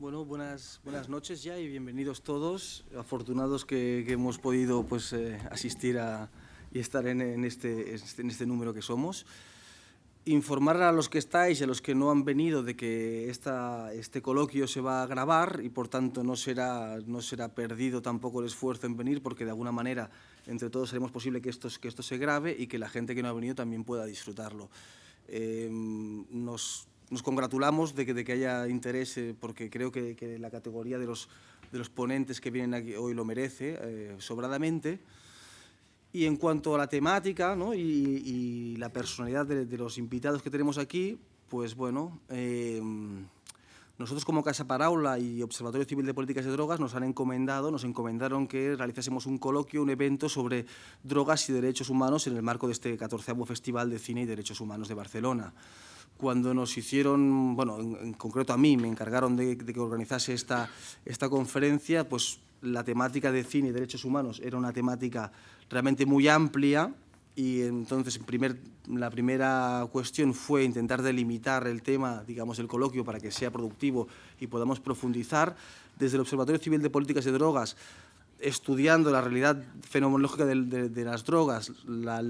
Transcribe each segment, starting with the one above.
Bueno, buenas noches ya y bienvenidos todos, afortunados que hemos podido pues, asistir y estar en este número que somos. Informar a los que estáis y a los que no han venido de que este coloquio se va a grabar y por tanto no será perdido tampoco el esfuerzo en venir, porque de alguna manera entre todos haremos posible que esto se grabe y que la gente que no ha venido también pueda disfrutarlo. Nos congratulamos de que haya interés, porque creo que la categoría de los ponentes que vienen aquí hoy lo merece sobradamente. Y en cuanto a la temática, ¿no? y la personalidad de los invitados que tenemos aquí, pues bueno, nosotros como Casa Paraula y Observatorio Civil de Políticas de Drogas nos encomendaron que realizásemos un coloquio, un evento sobre drogas y derechos humanos en el marco de este 14º Festival de Cine y Derechos Humanos de Barcelona. Cuando nos hicieron, bueno, en concreto a mí, me encargaron de que organizase esta conferencia, pues la temática de cine y derechos humanos era una temática realmente muy amplia y entonces la primera cuestión fue intentar delimitar el tema, digamos, el coloquio para que sea productivo y podamos profundizar. Desde el Observatorio Civil de Políticas de Drogas, estudiando la realidad fenomenológica de las drogas, la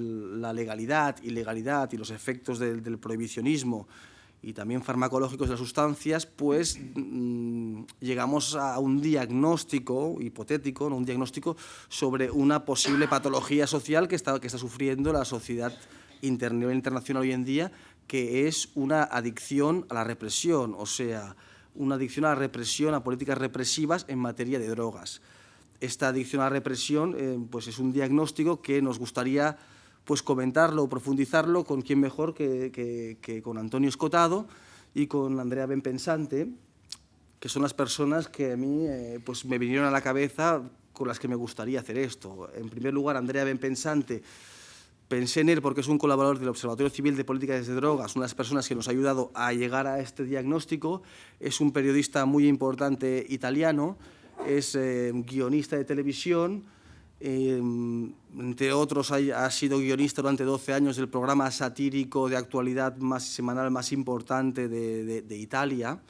legalidad, ilegalidad y los efectos del prohibicionismo y también farmacológicos de las sustancias, pues llegamos a un diagnóstico hipotético, ¿no? Un diagnóstico sobre una posible patología social que está sufriendo la sociedad a nivel internacional hoy en día, que es una adicción a la represión, o sea, una adicción a la represión, a políticas represivas en materia de drogas. Esta adicción a la represión pues es un diagnóstico que nos gustaría pues comentarlo o profundizarlo con quién mejor que con Antonio Escotado y con Andrea Benpensante, que son las personas que a mí pues me vinieron a la cabeza con las que me gustaría hacer esto. En primer lugar, Andrea Benpensante, pensé en él porque es un colaborador del Observatorio Civil de Políticas de Drogas, una de las personas que nos ha ayudado a llegar a este diagnóstico. Es un periodista muy importante italiano, es guionista de televisión, entre otros ha sido guionista durante 12 años del programa satírico de actualidad semanal más importante de Italia,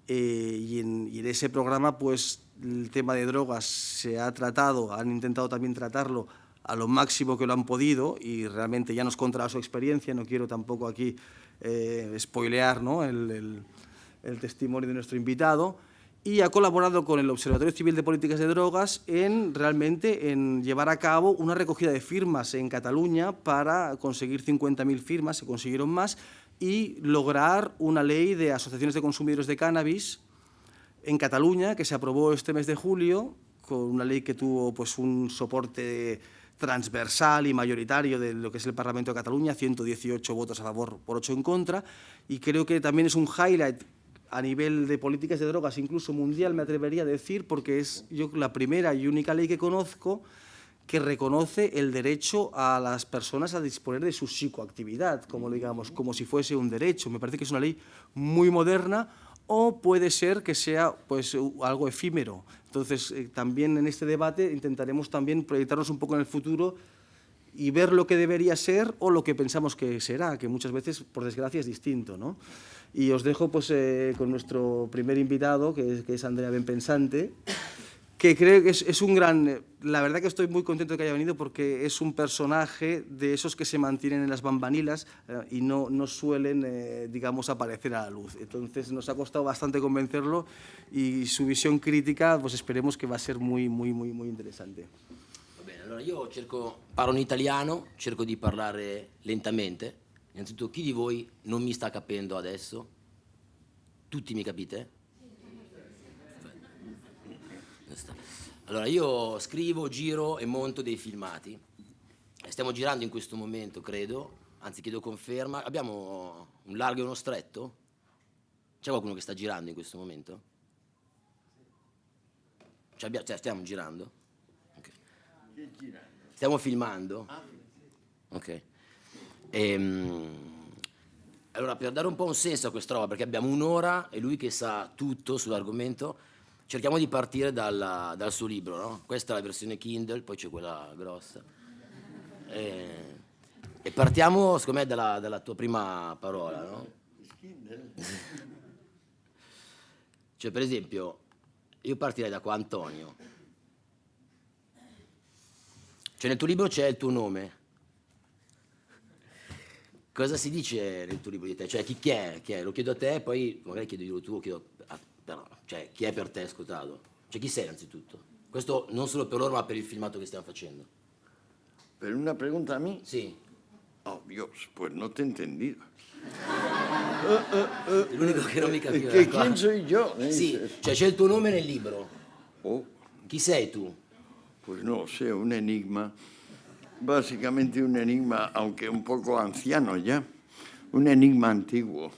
y en ese programa pues el tema de drogas se ha tratado, han intentado también tratarlo a lo máximo que lo han podido y realmente ya nos contará su experiencia. No quiero tampoco aquí spoilear, ¿no? el testimonio de nuestro invitado. Y ha colaborado con el Observatorio Civil de Políticas de Drogas en llevar a cabo una recogida de firmas en Cataluña para conseguir 50.000 firmas, se consiguieron más, y lograr una ley de asociaciones de consumidores de cannabis en Cataluña que se aprobó este mes de julio, con una ley que tuvo pues, un soporte transversal y mayoritario de lo que es el Parlamento de Cataluña, 118 votos a favor por 8 en contra, y creo que también es un highlight a nivel de políticas de drogas, incluso mundial, me atrevería a decir, porque es yo la primera y única ley que conozco que reconoce el derecho a las personas a disponer de su psicoactividad, como digamos, como si fuese un derecho. Me parece que es una ley muy moderna, o puede ser que sea pues, algo efímero. Entonces, también en este debate intentaremos también proyectarnos un poco en el futuro y ver lo que debería ser o lo que pensamos que será, que muchas veces, por desgracia, es distinto, ¿no? Y os dejo pues, con nuestro primer invitado, que es Andrea Benpensante, que creo que es un gran... La verdad que estoy muy contento de que haya venido porque es un personaje de esos que se mantienen en las bambanilas y no suelen, digamos, aparecer a la luz. Entonces nos ha costado bastante convencerlo y su visión crítica, pues esperemos que va a ser muy interesante. Va bene, allora io parlo in italiano, cerco di parlare lentamente. Innanzitutto, chi di voi non mi sta capendo adesso? Tutti mi capite? Allora, io scrivo, giro e monto dei filmati. Stiamo girando in questo momento, credo, anzi chiedo conferma. Abbiamo un largo e uno stretto? C'è qualcuno che sta girando in questo momento? Cioè stiamo girando? Okay. Stiamo filmando? Ok. Allora, per dare un po' un senso a questa roba, perché abbiamo un'ora e lui che sa tutto sull'argomento, cerchiamo di partire dal suo libro, no? Questa è la versione Kindle, poi c'è quella grossa. E partiamo, secondo me, dalla tua prima parola, no? Cioè, per esempio, io partirei da qua, Antonio. Cioè, nel tuo libro c'è il tuo nome. Cosa si dice nel tuo libro di te? Cioè, chi è? Chi è? Lo chiedo a te, poi magari chiedo io tu, chiedo però, cioè, chi è per te Scotado? Cioè, chi sei innanzitutto? Questo non solo per loro, ma per il filmato che stiamo facendo. ¿Pero una pregunta a mí? Sì. Oh, Dios, pues no te he entendido. L'unico che non mi capiva. ¿Que ¿Quién soy yo? Sì, Dices. cioè c'è il tuo nome nel libro. Oh, Chi sei tu? pues no sé, un enigma. Básicamente un enigma, aunque un poco anciano ya. Un enigma antiguo.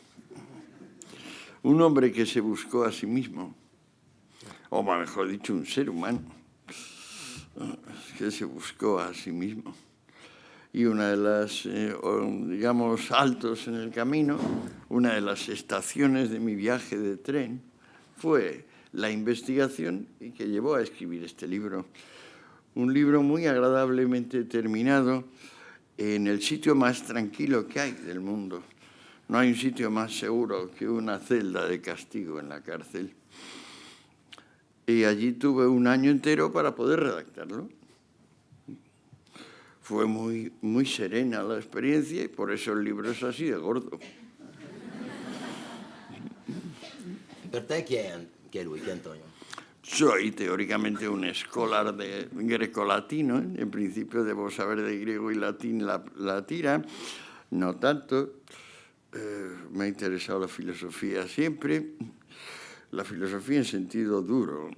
Un hombre que se buscó a sí mismo. O mejor dicho, un ser humano que se buscó a sí mismo. Y una de las, digamos, altos en el camino, una de las estaciones de mi viaje de tren fue la investigación y que llevó a escribir este libro. Un libro muy agradablemente terminado en el sitio más tranquilo que hay del mundo. No hay un sitio más seguro que una celda de castigo en la cárcel. Y allí tuve un año entero para poder redactarlo. Fue muy, muy serena la experiencia y por eso el libro es así de gordo. Per te chi è lui? Chi è Antonio? Soy teóricamente un escolar de greco-latino. En principio debo saber de griego y latín la tira, no tanto. Me ha interesado la filosofía siempre. La filosofía en sentido duro,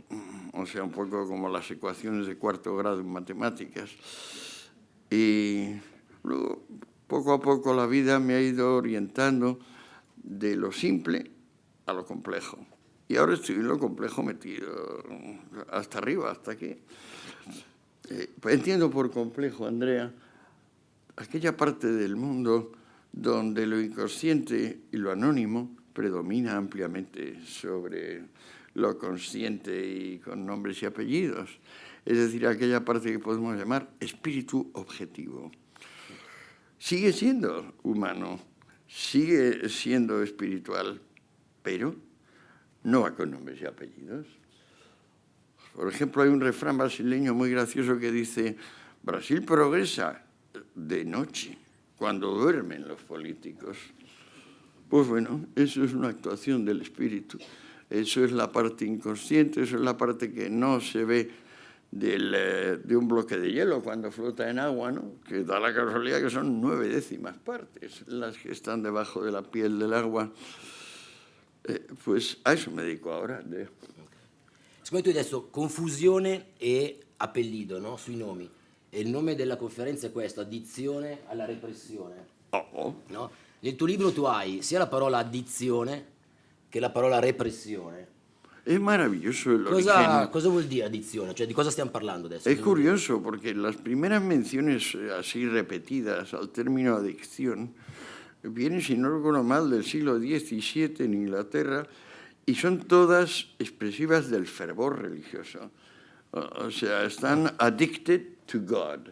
o sea, un poco como las ecuaciones de cuarto grado en matemáticas. Y luego, poco a poco, la vida me ha ido orientando de lo simple a lo complejo. Y ahora estoy en lo complejo metido hasta arriba, hasta aquí. Entiendo por complejo, Andrea, aquella parte del mundo donde lo inconsciente y lo anónimo predomina ampliamente sobre lo consciente y con nombres y apellidos. Es decir, aquella parte que podemos llamar espíritu objetivo. Sigue siendo humano, sigue siendo espiritual, pero no va con nombres y apellidos. Por ejemplo, hay un refrán brasileño muy gracioso que dice: Brasil progresa de noche, cuando duermen los políticos. Pues bueno, eso es una actuación del espíritu. Eso es la parte inconsciente, eso es la parte que no se ve de un bloque de hielo cuando flota en agua, ¿no? Que da la casualidad que son 9/10 partes las que están debajo de la piel del agua. Pues a eso me dedico ahora. Secondo te adesso confusione e appellido, no? Sui nomi. E il nome della conferenza è questo: addizione alla repressione. Oh. No? Nel tuo libro tu hai sia la parola addizione che la parola repressione. Es maravilloso el origen. Cosa vuol dire addizione? Cioè, di cosa stiamo parlando adesso? Es curioso porque las primeras menciones así repetidas al término adicción vienen, si no recuerdo mal, del siglo XVII en Inglaterra y son todas expresivas del fervor religioso. O sea, están addicted to God,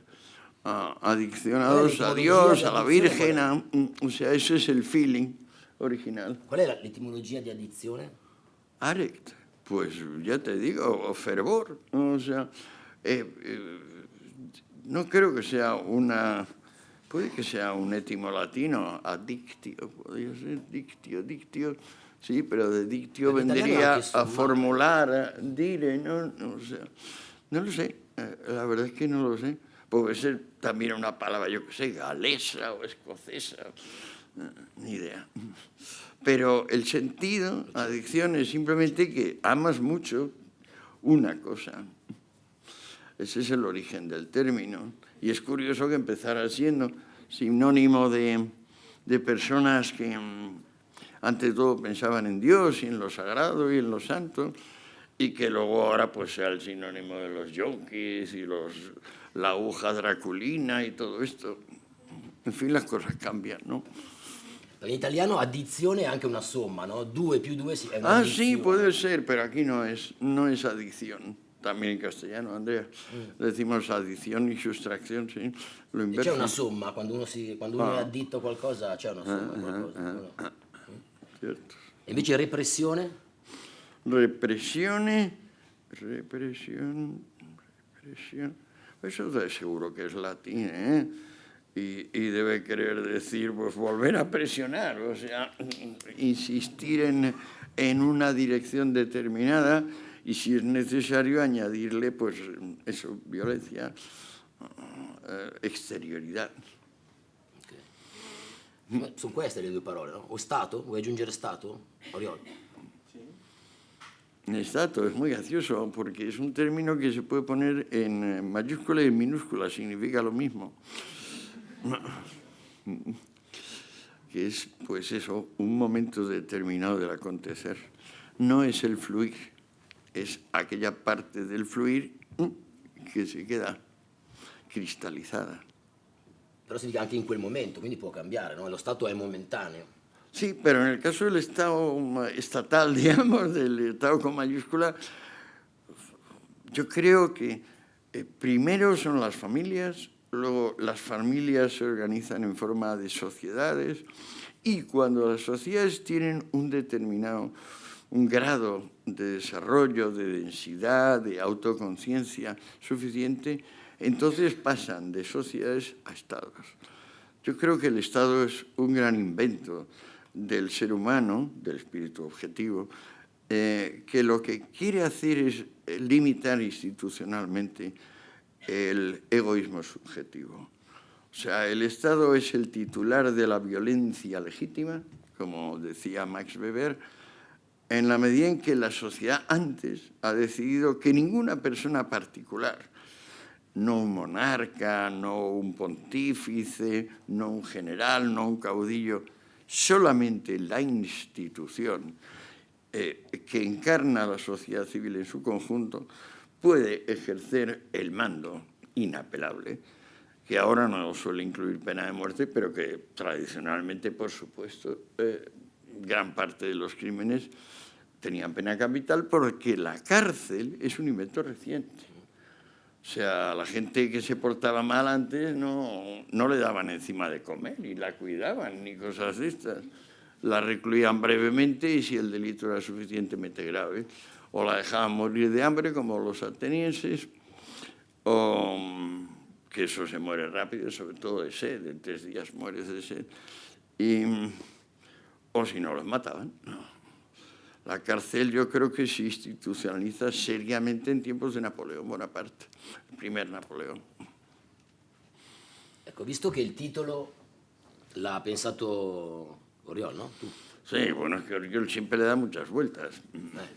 adiccionados a Dios, a la Virgen, o sea, ese es el feeling original. Qual è l'etimologia di addizione? Addict, pues ya te digo, fervor, o sea, no creo que sea una, puede que sea un étimo latino, addictio, podría ser dictio, sí, pero de dictio vendría a formular, dire, no, o sea, no lo sé, la verdad es que no lo sé. Puede ser también una palabra, yo que sé, galesa o escocesa, ni idea. Pero el sentido, adicción, es simplemente que amas mucho una cosa. Ese es el origen del término. Y es curioso que empezara siendo sinónimo de personas que ante todo pensaban en Dios y en lo sagrado y en lo santo, y que luego ahora pues sea el sinónimo de los yonkis y la aguja draculina y todo esto. En fin, las cosas cambian, ¿no? In italiano addizione è anche una somma, no? 2 più 2 è una Ah, sí, puede ser, pero aquí no es adicción. También en castellano, Andrea, decimos adición y sustracción, sí, lo inverso. C'è una somma, quando uno è additto a qualcosa c'è una somma. Qualcosa. Cierto. E invece repressione? represión. Eso de seguro que es latín, ¿eh? Y debe querer decir, pues, volver a presionar, o sea, insistir en una dirección determinada y, si es necesario, añadirle, pues, eso, violencia, exterioridad. Okay. Sono queste le due parole, no? O Stato? Vuoi aggiungere Stato, Oriol? Estato es muy gracioso porque es un término que se puede poner en mayúscula y en minúscula, significa lo mismo. Que es, pues eso, un momento determinado del acontecer. No es el fluir, es aquella parte del fluir que se queda cristalizada. Però si dica anche in quel momento, quindi può cambiare, no? Lo stato è momentaneo. Sí, pero en el caso del Estado estatal, digamos, del Estado con mayúscula, yo creo que primero son las familias, luego las familias se organizan en forma de sociedades y cuando las sociedades tienen un grado de desarrollo, de densidad, de autoconciencia suficiente, entonces pasan de sociedades a estados. Yo creo que el Estado es un gran invento del ser humano, del espíritu objetivo, que lo que quiere hacer es limitar institucionalmente el egoísmo subjetivo. O sea, el Estado es el titular de la violencia legítima, como decía Max Weber, en la medida en que la sociedad antes ha decidido que ninguna persona particular, no un monarca, no un pontífice, no un general, no un caudillo, solamente la institución que encarna la sociedad civil en su conjunto puede ejercer el mando inapelable, que ahora no suele incluir pena de muerte, pero que tradicionalmente, por supuesto, gran parte de los crímenes tenían pena capital porque la cárcel es un invento reciente. O sea, la gente que se portaba mal antes no le daban encima de comer, ni la cuidaban, ni cosas de estas. La recluían brevemente y si el delito era suficientemente grave, o la dejaban morir de hambre, como los atenienses, o que eso se muere rápido, sobre todo de sed, en 3 días mueres de sed, o si no, los mataban. La cárcel yo creo que se institucionaliza seriamente en tiempos de Napoleón Bonaparte, el primer Napoleón. Ecco, visto che il titolo l'ha pensato Oriol, no? Tu. Sí, bueno, es que Oriol siempre le da muchas vueltas.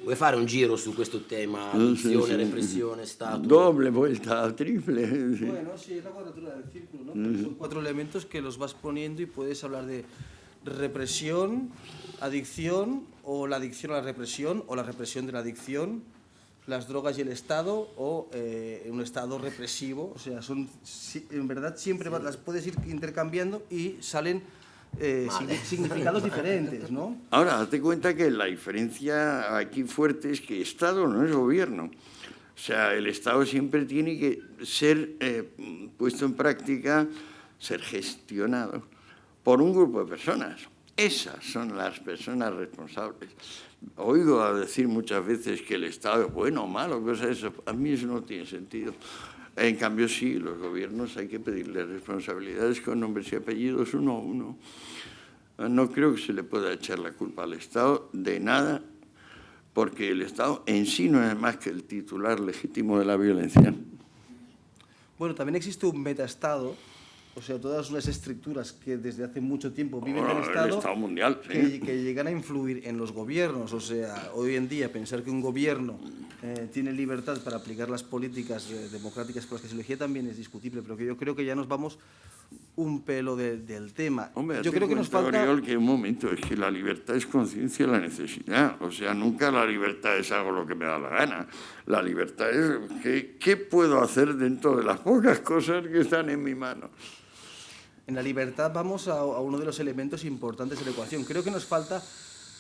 Vuoi fare un giro su questo tema, addizione, repressione, Stato? Doble vuelta, triple. Sí. Bueno, sí, es la cuadratura del círculo, ¿no? Son 4 elementos que los vas poniendo y puedes hablar de represión, adicción, o la adicción a la represión, o la represión de la adicción, las drogas y el Estado, o un Estado represivo. O sea, son, en verdad siempre las puedes ir intercambiando y salen significados diferentes, ¿no? Ahora, date cuenta que la diferencia aquí fuerte es que Estado no es gobierno. O sea, el Estado siempre tiene que ser puesto en práctica, ser gestionado por un grupo de personas. Esas son las personas responsables. Oigo a decir muchas veces que el Estado es bueno o malo, cosas de eso. A mí eso no tiene sentido. En cambio, sí, los gobiernos hay que pedirles responsabilidades con nombres y apellidos uno a uno. No creo que se le pueda echar la culpa al Estado de nada, porque el Estado en sí no es más que el titular legítimo de la violencia. Bueno, también existe un metaestado, o sea, todas unas estructuras que desde hace mucho tiempo viven del Estado, el Estado mundial, sí. que llegan a influir en los gobiernos. O sea, hoy en día pensar que un gobierno tiene libertad para aplicar las políticas democráticas por las que se elegía también es discutible, pero que yo creo que ya nos vamos un pelo del tema. Hombre, yo creo que nos falta... Oriol, que un momento, es que la libertad es conciencia de la necesidad. O sea, nunca la libertad es hago lo que me da la gana. La libertad es ¿qué puedo hacer dentro de las pocas cosas que están en mi mano? En la libertad vamos a uno de los elementos importantes de la ecuación. Creo que nos falta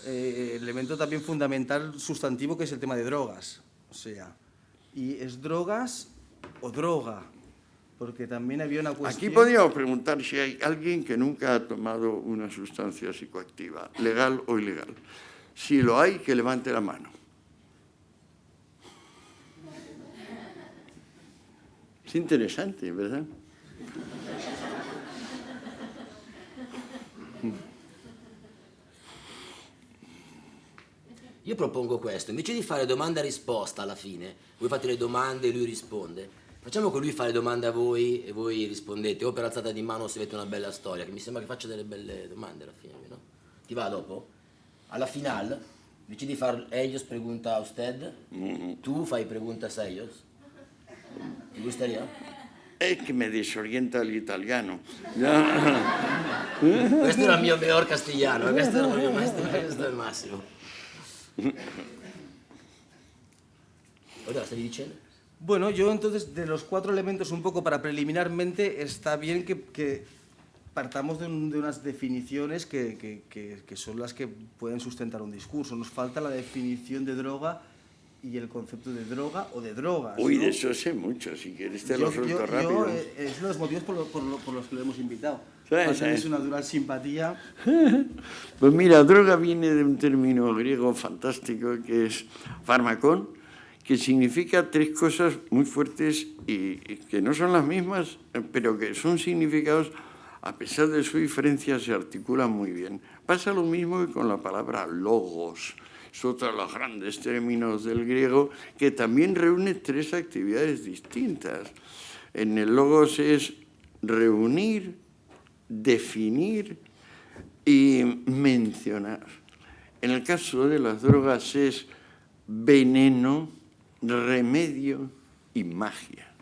el elemento también fundamental, sustantivo, que es el tema de drogas. O sea, ¿y es drogas o droga? Porque también había una cuestión... Aquí podríamos preguntar si hay alguien que nunca ha tomado una sustancia psicoactiva, legal o ilegal. Si lo hay, que levante la mano. Es interesante, ¿verdad? Io propongo questo, invece di fare domanda e risposta alla fine, voi fate le domande e lui risponde, facciamo che lui fa le domande a voi e voi rispondete, o per alzata di mano se avete una bella storia, che mi sembra che faccia delle belle domande alla fine, no? Ti va dopo? Alla final, invece di fare ellos pregunta a usted, tu fai preguntas a ellos. ¿Te gustaría? Es que me desorienta el italiano. Questo era il mio miglior castigliano, questo era il mio maestro, questo è il massimo. Oiga, ¿stavi dicendo? Bueno, yo entonces, de los 4 elementos, un poco para preliminarmente, está bien que partamos de unas definiciones que son las que pueden sustentar un discurso. Nos falta la definición de droga y el concepto de droga o de drogas. Uy, ¿no? de eso sé mucho, si quieres te lo suelto rápido. Es uno de los motivos por los que lo hemos invitado. Sí, Es sí. una natural simpatía. Pues mira, droga viene de un término griego fantástico que es fármacon, que significa 3 cosas muy fuertes y que no son las mismas, pero que son significados, a pesar de su diferencia, se articulan muy bien. Pasa lo mismo que con la palabra logos. Es otro de los grandes términos del griego que también reúne 3 actividades distintas. En el logos es reunir, definir y mencionar. En el caso de las drogas es veneno, remedio y magia.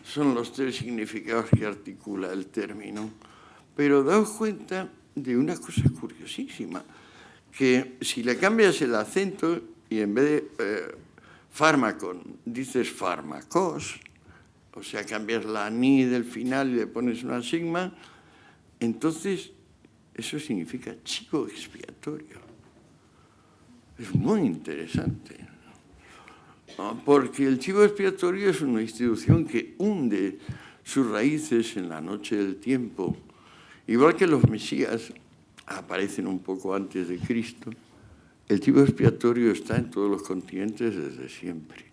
Son los 3 significados que articula el término. Pero daos cuenta de una cosa curiosísima, que si le cambias el acento y en vez de fármacon dices fármacos, o sea, cambias la ni del final y le pones una sigma, entonces eso significa chivo expiatorio. Es muy interesante, ¿no? Porque el chivo expiatorio es una institución que hunde sus raíces en la noche del tiempo. Igual que los mesías aparecen un poco antes de Cristo, el chivo expiatorio está en todos los continentes desde siempre.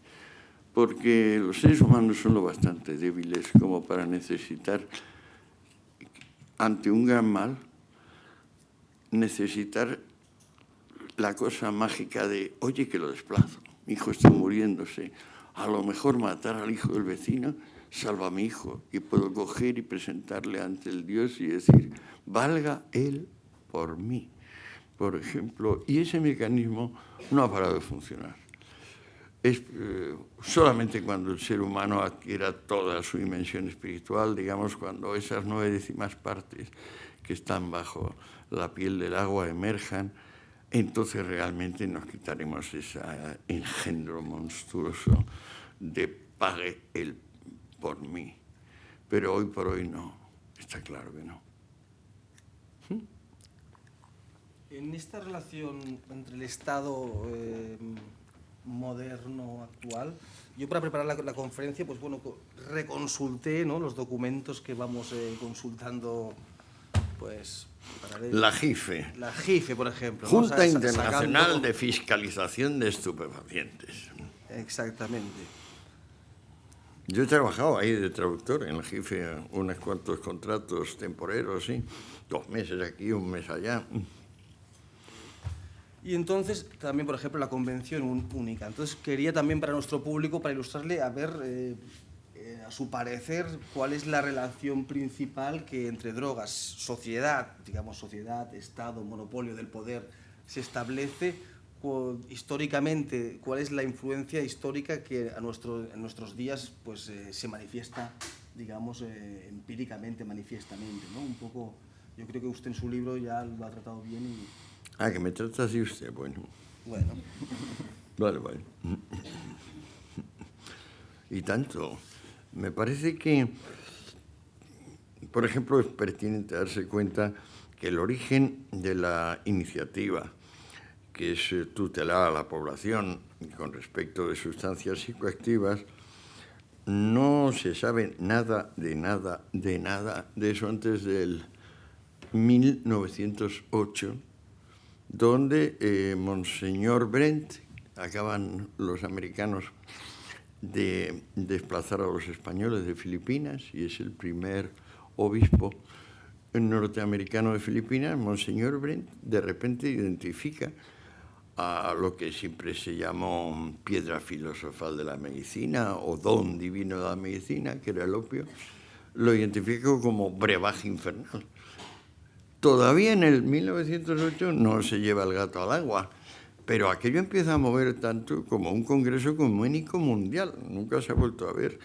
Porque los seres humanos son lo bastante débiles como para necesitar, ante un gran mal, necesitar la cosa mágica de, oye, que lo desplazo, mi hijo está muriéndose, a lo mejor matar al hijo del vecino salva a mi hijo y puedo coger y presentarle ante el Dios y decir, valga él por mí, por ejemplo, y ese mecanismo no ha parado de funcionar. Es solamente cuando el ser humano adquiera toda su dimensión espiritual, digamos, cuando esas 9/10 partes que están bajo la piel del agua emerjan, entonces realmente nos quitaremos ese engendro monstruoso de pague él por mí. Pero hoy por hoy no, está claro que no. En esta relación entre el Estado moderno, actual, yo para preparar la conferencia, pues bueno, reconsulté, ¿no?, los documentos que vamos consultando, pues... La JIFE. La JIFE, por ejemplo. Junta ¿no? Internacional de Fiscalización de Estupefacientes. Exactamente. Yo he trabajado ahí de traductor en la JIFE, unos cuantos contratos temporeros, sí, 2 meses aquí, 1 mes allá. Y entonces, también, por ejemplo, la convención única. Entonces, quería también para nuestro público, para ilustrarle, a ver, a su parecer, cuál es la relación principal que entre drogas, sociedad, digamos, sociedad, Estado, monopolio del poder, se establece históricamente, cuál es la influencia histórica que en nuestros días pues, se manifiesta, digamos, empíricamente, manifiestamente, ¿no? Un poco, yo creo que usted en su libro ya lo ha tratado bien y... Ah, que me trata así usted, bueno. Bueno. Vale, vale. Y tanto. Me parece que, por ejemplo, es pertinente darse cuenta que el origen de la iniciativa, que es tutelar a la población con respecto de sustancias psicoactivas, no se sabe nada de eso antes del 1908, donde Monseñor Brent, acaban los americanos de desplazar a los españoles de Filipinas y es el primer obispo norteamericano de Filipinas. Monseñor Brent de repente identifica a lo que siempre se llamó piedra filosofal de la medicina o don divino de la medicina, que era el opio, lo identifica como brebaje infernal. Todavía en el 1908 no se lleva el gato al agua, pero aquello empieza a mover tanto como un congreso ecuménico mundial. Nunca se ha vuelto a ver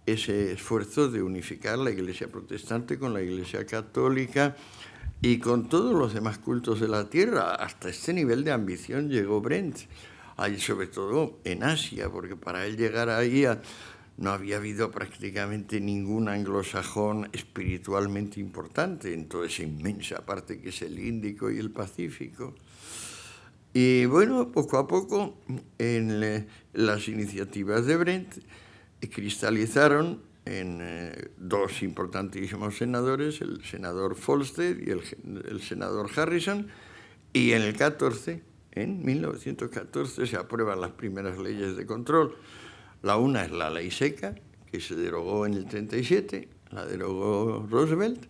ese esfuerzo de unificar la Iglesia protestante con la Iglesia católica y con todos los demás cultos de la tierra. Hasta este nivel de ambición llegó Brent, ahí sobre todo en Asia, porque para él llegar ahí no había habido prácticamente ningún anglosajón espiritualmente importante en toda esa inmensa parte que es el Índico y el Pacífico. Y bueno, poco a poco las iniciativas de Brent cristalizaron en dos importantísimos senadores, el senador Volstead y el senador Harrison, y en 1914 se aprueban las primeras leyes de control. La una es la ley seca, que se derogó en el 37, la derogó Roosevelt,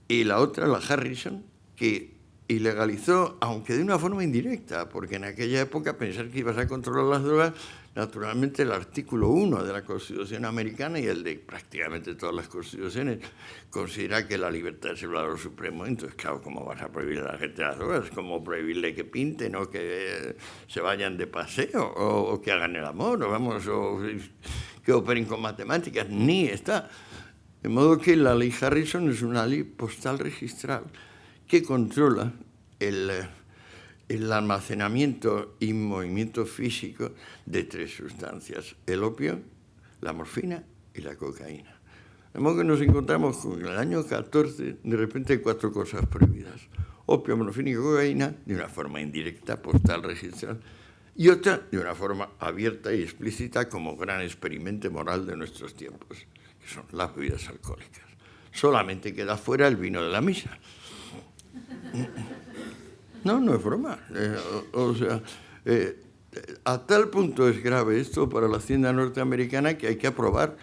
y la otra, la Harrison, que ilegalizó, aunque de una forma indirecta, porque en aquella época pensar que ibas a controlar las drogas, naturalmente el artículo 1 de la Constitución americana y el de prácticamente todas las constituciones considera que la libertad es el valor supremo. Entonces, claro, ¿cómo vas a prohibir a la gente las drogas? ¿Cómo prohibirle que pinten o que se vayan de paseo o que hagan el amor o que operen con matemáticas? Ni está. De modo que la ley Harrison es una ley postal registral que controla el almacenamiento y movimiento físico de tres sustancias: el opio, la morfina y la cocaína. De modo que nos encontramos con el año 14, de repente hay 4 cosas prohibidas: opio, morfina y cocaína, de una forma indirecta, postal registral, y otra de una forma abierta y explícita como gran experimento moral de nuestros tiempos, que son las bebidas alcohólicas. Solamente queda fuera el vino de la misa. No es broma. A tal punto es grave esto para la Hacienda norteamericana que hay que aprobar,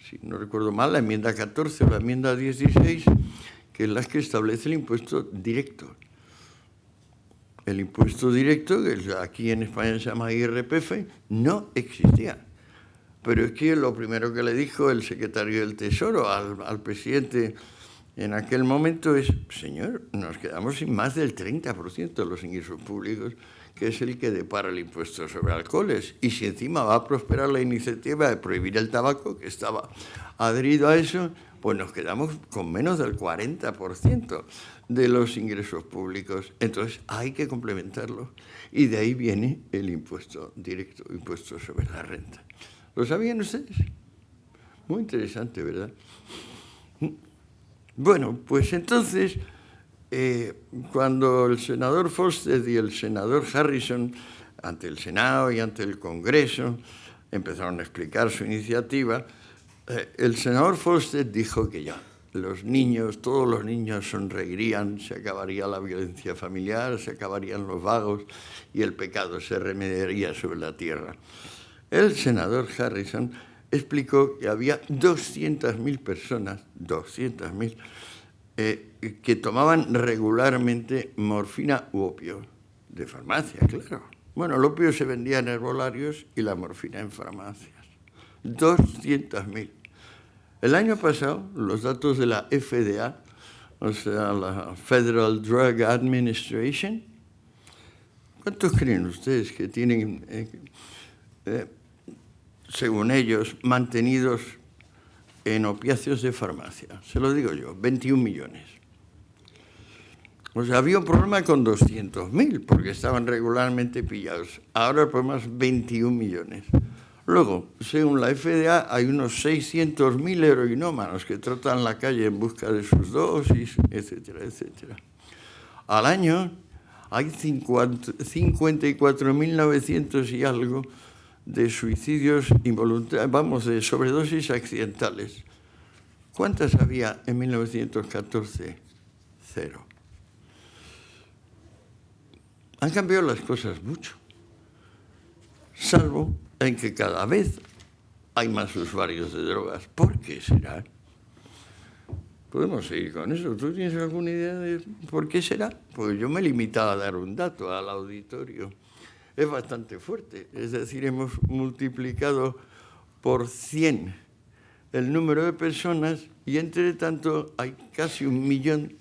si no recuerdo mal, la enmienda 14 o la enmienda 16, que es la que establece el impuesto directo. El impuesto directo, que aquí en España se llama IRPF, no existía. Pero es que lo primero que le dijo el secretario del Tesoro al presidente en aquel momento es: señor, nos quedamos sin más del 30% de los ingresos públicos, que es el que depara el impuesto sobre alcoholes. Y si encima va a prosperar la iniciativa de prohibir el tabaco, que estaba adherido a eso, pues nos quedamos con menos del 40% de los ingresos públicos. Entonces hay que complementarlo. Y de ahí viene el impuesto directo, impuesto sobre la renta. ¿Lo sabían ustedes? Muy interesante, ¿verdad? Bueno, pues entonces, cuando el senador Volstead y el senador Harrison, ante el Senado y ante el Congreso, empezaron a explicar su iniciativa, el senador Volstead dijo que ya, todos los niños sonreirían, se acabaría la violencia familiar, se acabarían los vagos y el pecado se remediaría sobre la tierra. El senador Harrison explicó que había 200.000 personas, 200.000, que tomaban regularmente morfina u opio, de farmacia, claro. Bueno, el opio se vendía en herbolarios y la morfina en farmacias. 200.000. El año pasado, los datos de la FDA, o sea, la Federal Drug Administration, ¿cuántos creen ustedes que tienen, según ellos, mantenidos en opiáceos de farmacia? Se lo digo yo, 21 millones. O sea, había un problema con 200.000 porque estaban regularmente pillados. Ahora el problema es 21 millones. Luego, según la FDA, hay unos 600.000 heroinómanos que trotan la calle en busca de sus dosis, etcétera, etcétera. Al año hay 54.900 y algo de suicidios involuntarios, de sobredosis accidentales. ¿Cuántas había en 1914? 0. Han cambiado las cosas mucho, salvo en que cada vez hay más usuarios de drogas. ¿Por qué será? Podemos seguir con eso. ¿Tú tienes alguna idea de por qué será? Pues yo me he limitado a dar un dato al auditorio. Es bastante fuerte. Es decir, hemos multiplicado por 100 el número de personas y, entre tanto, hay casi 1 millón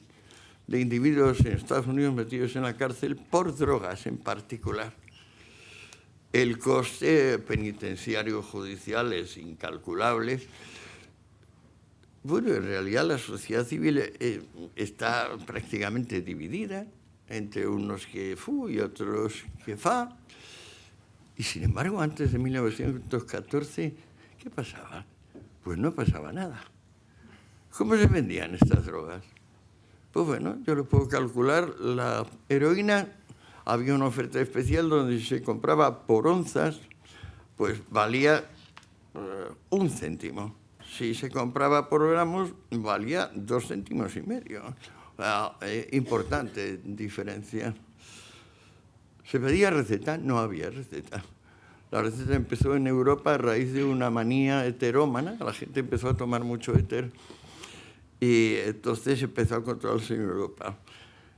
de individuos en Estados Unidos metidos en la cárcel por drogas en particular. El coste penitenciario judicial es incalculable. Bueno, en realidad la sociedad civil está prácticamente dividida entre unos que fu y otros que fa. Y sin embargo, antes de 1914, ¿qué pasaba? Pues no pasaba nada. ¿Cómo se vendían estas drogas? Pues bueno, yo lo puedo calcular. La heroína, había una oferta especial donde se compraba por onzas, pues valía 1 céntimo. Si se compraba por gramos, valía 2,5 céntimos. Importante diferencia. ¿Se pedía receta? No había receta. La receta empezó en Europa a raíz de una manía heterómana. La gente empezó a tomar mucho éter y entonces empezó a controlarse en Europa.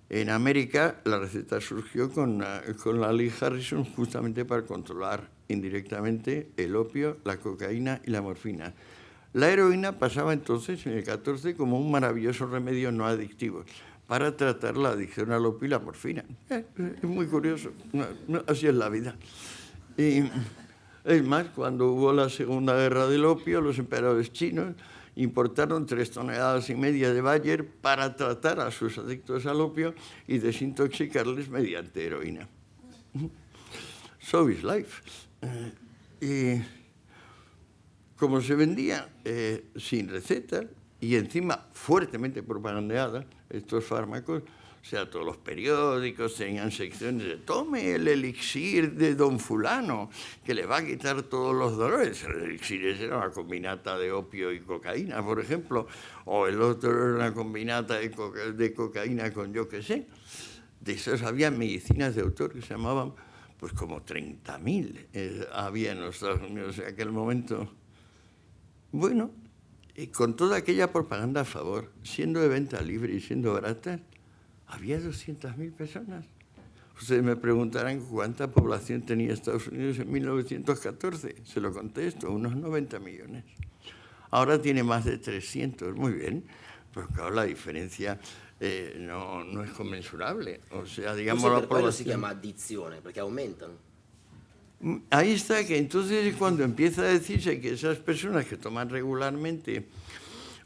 En América la receta surgió con la Lee Harrison justamente para controlar indirectamente el opio, la cocaína y la morfina. La heroína pasaba entonces en el 14 como un maravilloso remedio no adictivo para tratar la adicción al opio y la morfina. Es muy curioso, así es la vida. Y es más, cuando hubo la Segunda Guerra del Opio, los emperadores chinos importaron 3,5 toneladas de Bayer para tratar a sus adictos al opio y desintoxicarles mediante heroína. So is life. Y como se vendía sin receta y encima fuertemente propagandeada estos fármacos, o sea, todos los periódicos tenían secciones de tome el elixir de don fulano, que le va a quitar todos los dolores. El elixir era una combinata de opio y cocaína, por ejemplo, o el otro era una combinata de cocaína con yo qué sé. De esos había medicinas de autor que se llamaban, pues como 30.000 había en los Estados Unidos en aquel momento. Bueno, y con toda aquella propaganda a favor, siendo de venta libre y siendo barata, había 200.000 personas. Ustedes me preguntarán cuánta población tenía Estados Unidos en 1914. Se lo contesto, unos 90 millones. Ahora tiene más de 300, muy bien. Pero claro, la diferencia no es conmensurable. O sea, digamos, la población... se llama adicción, porque aumentan. Ahí está, que entonces cuando empieza a decirse que esas personas que toman regularmente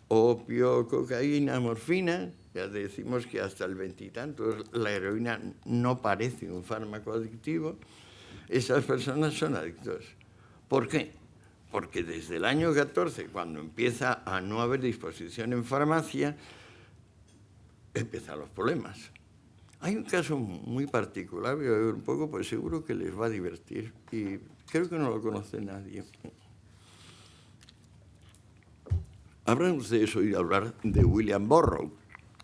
opio, cocaína, morfina, ya decimos que hasta el 20 y tantos la heroína no parece un fármaco adictivo, esas personas son adictos. ¿Por qué? Porque desde el año 14, cuando empieza a no haber disposición en farmacia, empiezan los problemas. Hay un caso muy particular, voy a ver un poco, pues seguro que les va a divertir y creo que no lo conoce nadie. Habrán ustedes oído hablar de William Burroughs,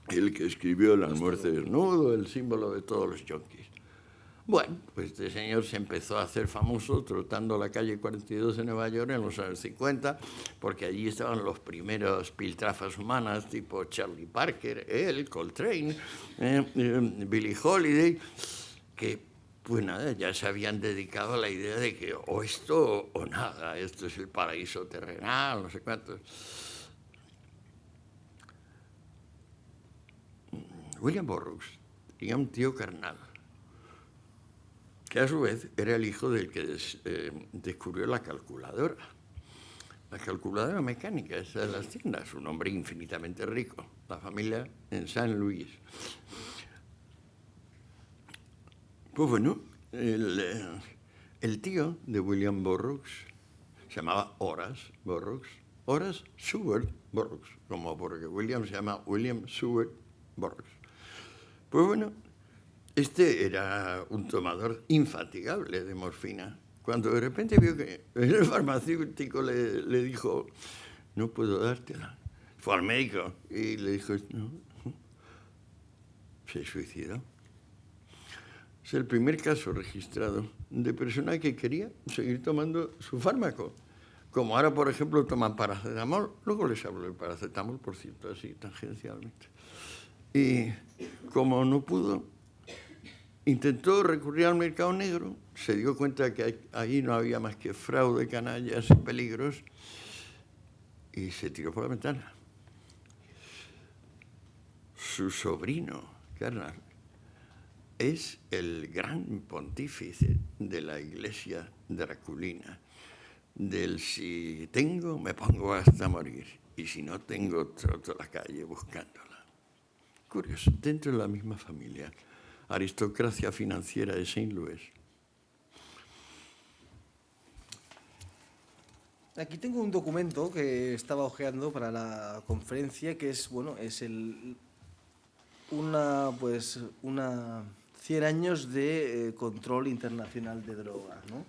el que escribió El almuerzo desnudo, el símbolo de todos los yonkis. Bueno, pues este señor se empezó a hacer famoso trotando la calle 42 de Nueva York en los años 50, porque allí estaban los primeros piltrafas humanas, tipo Charlie Parker, él, Coltrane, Billie Holiday, que, pues nada, ya se habían dedicado a la idea de que o esto o nada, esto es el paraíso terrenal, no sé cuántos. William Burroughs tenía un tío carnal, que a su vez era el hijo del que descubrió la calculadora mecánica, esa de las tiendas, un hombre infinitamente rico, la familia en San Luis. Pues bueno, el tío de William Burroughs se llamaba Horace Burroughs, Horace Seward Burroughs, como porque William se llama William Seward Burroughs. Pues bueno, este era un tomador infatigable de morfina. Cuando de repente vio que el farmacéutico le dijo, no puedo dártela. Fue al médico y le dijo, no, se suicidó. Es el primer caso registrado de persona que quería seguir tomando su fármaco, Como ahora, por ejemplo, toman paracetamol, luego les hablo del paracetamol, por cierto, así tangencialmente. Y como no pudo, intentó recurrir al mercado negro, se dio cuenta que ahí no había más que fraude, canallas y peligros, y se tiró por la ventana. Su sobrino, carnal, es el gran pontífice de la iglesia draculina, del si tengo, me pongo hasta morir, y si no tengo, troto la calle buscándola. Curioso, dentro de la misma familia, aristocracia financiera de Saint Louis. Aquí tengo un documento que estaba hojeando para la conferencia, que es, bueno, es una 100 años de control internacional de drogas, ¿no?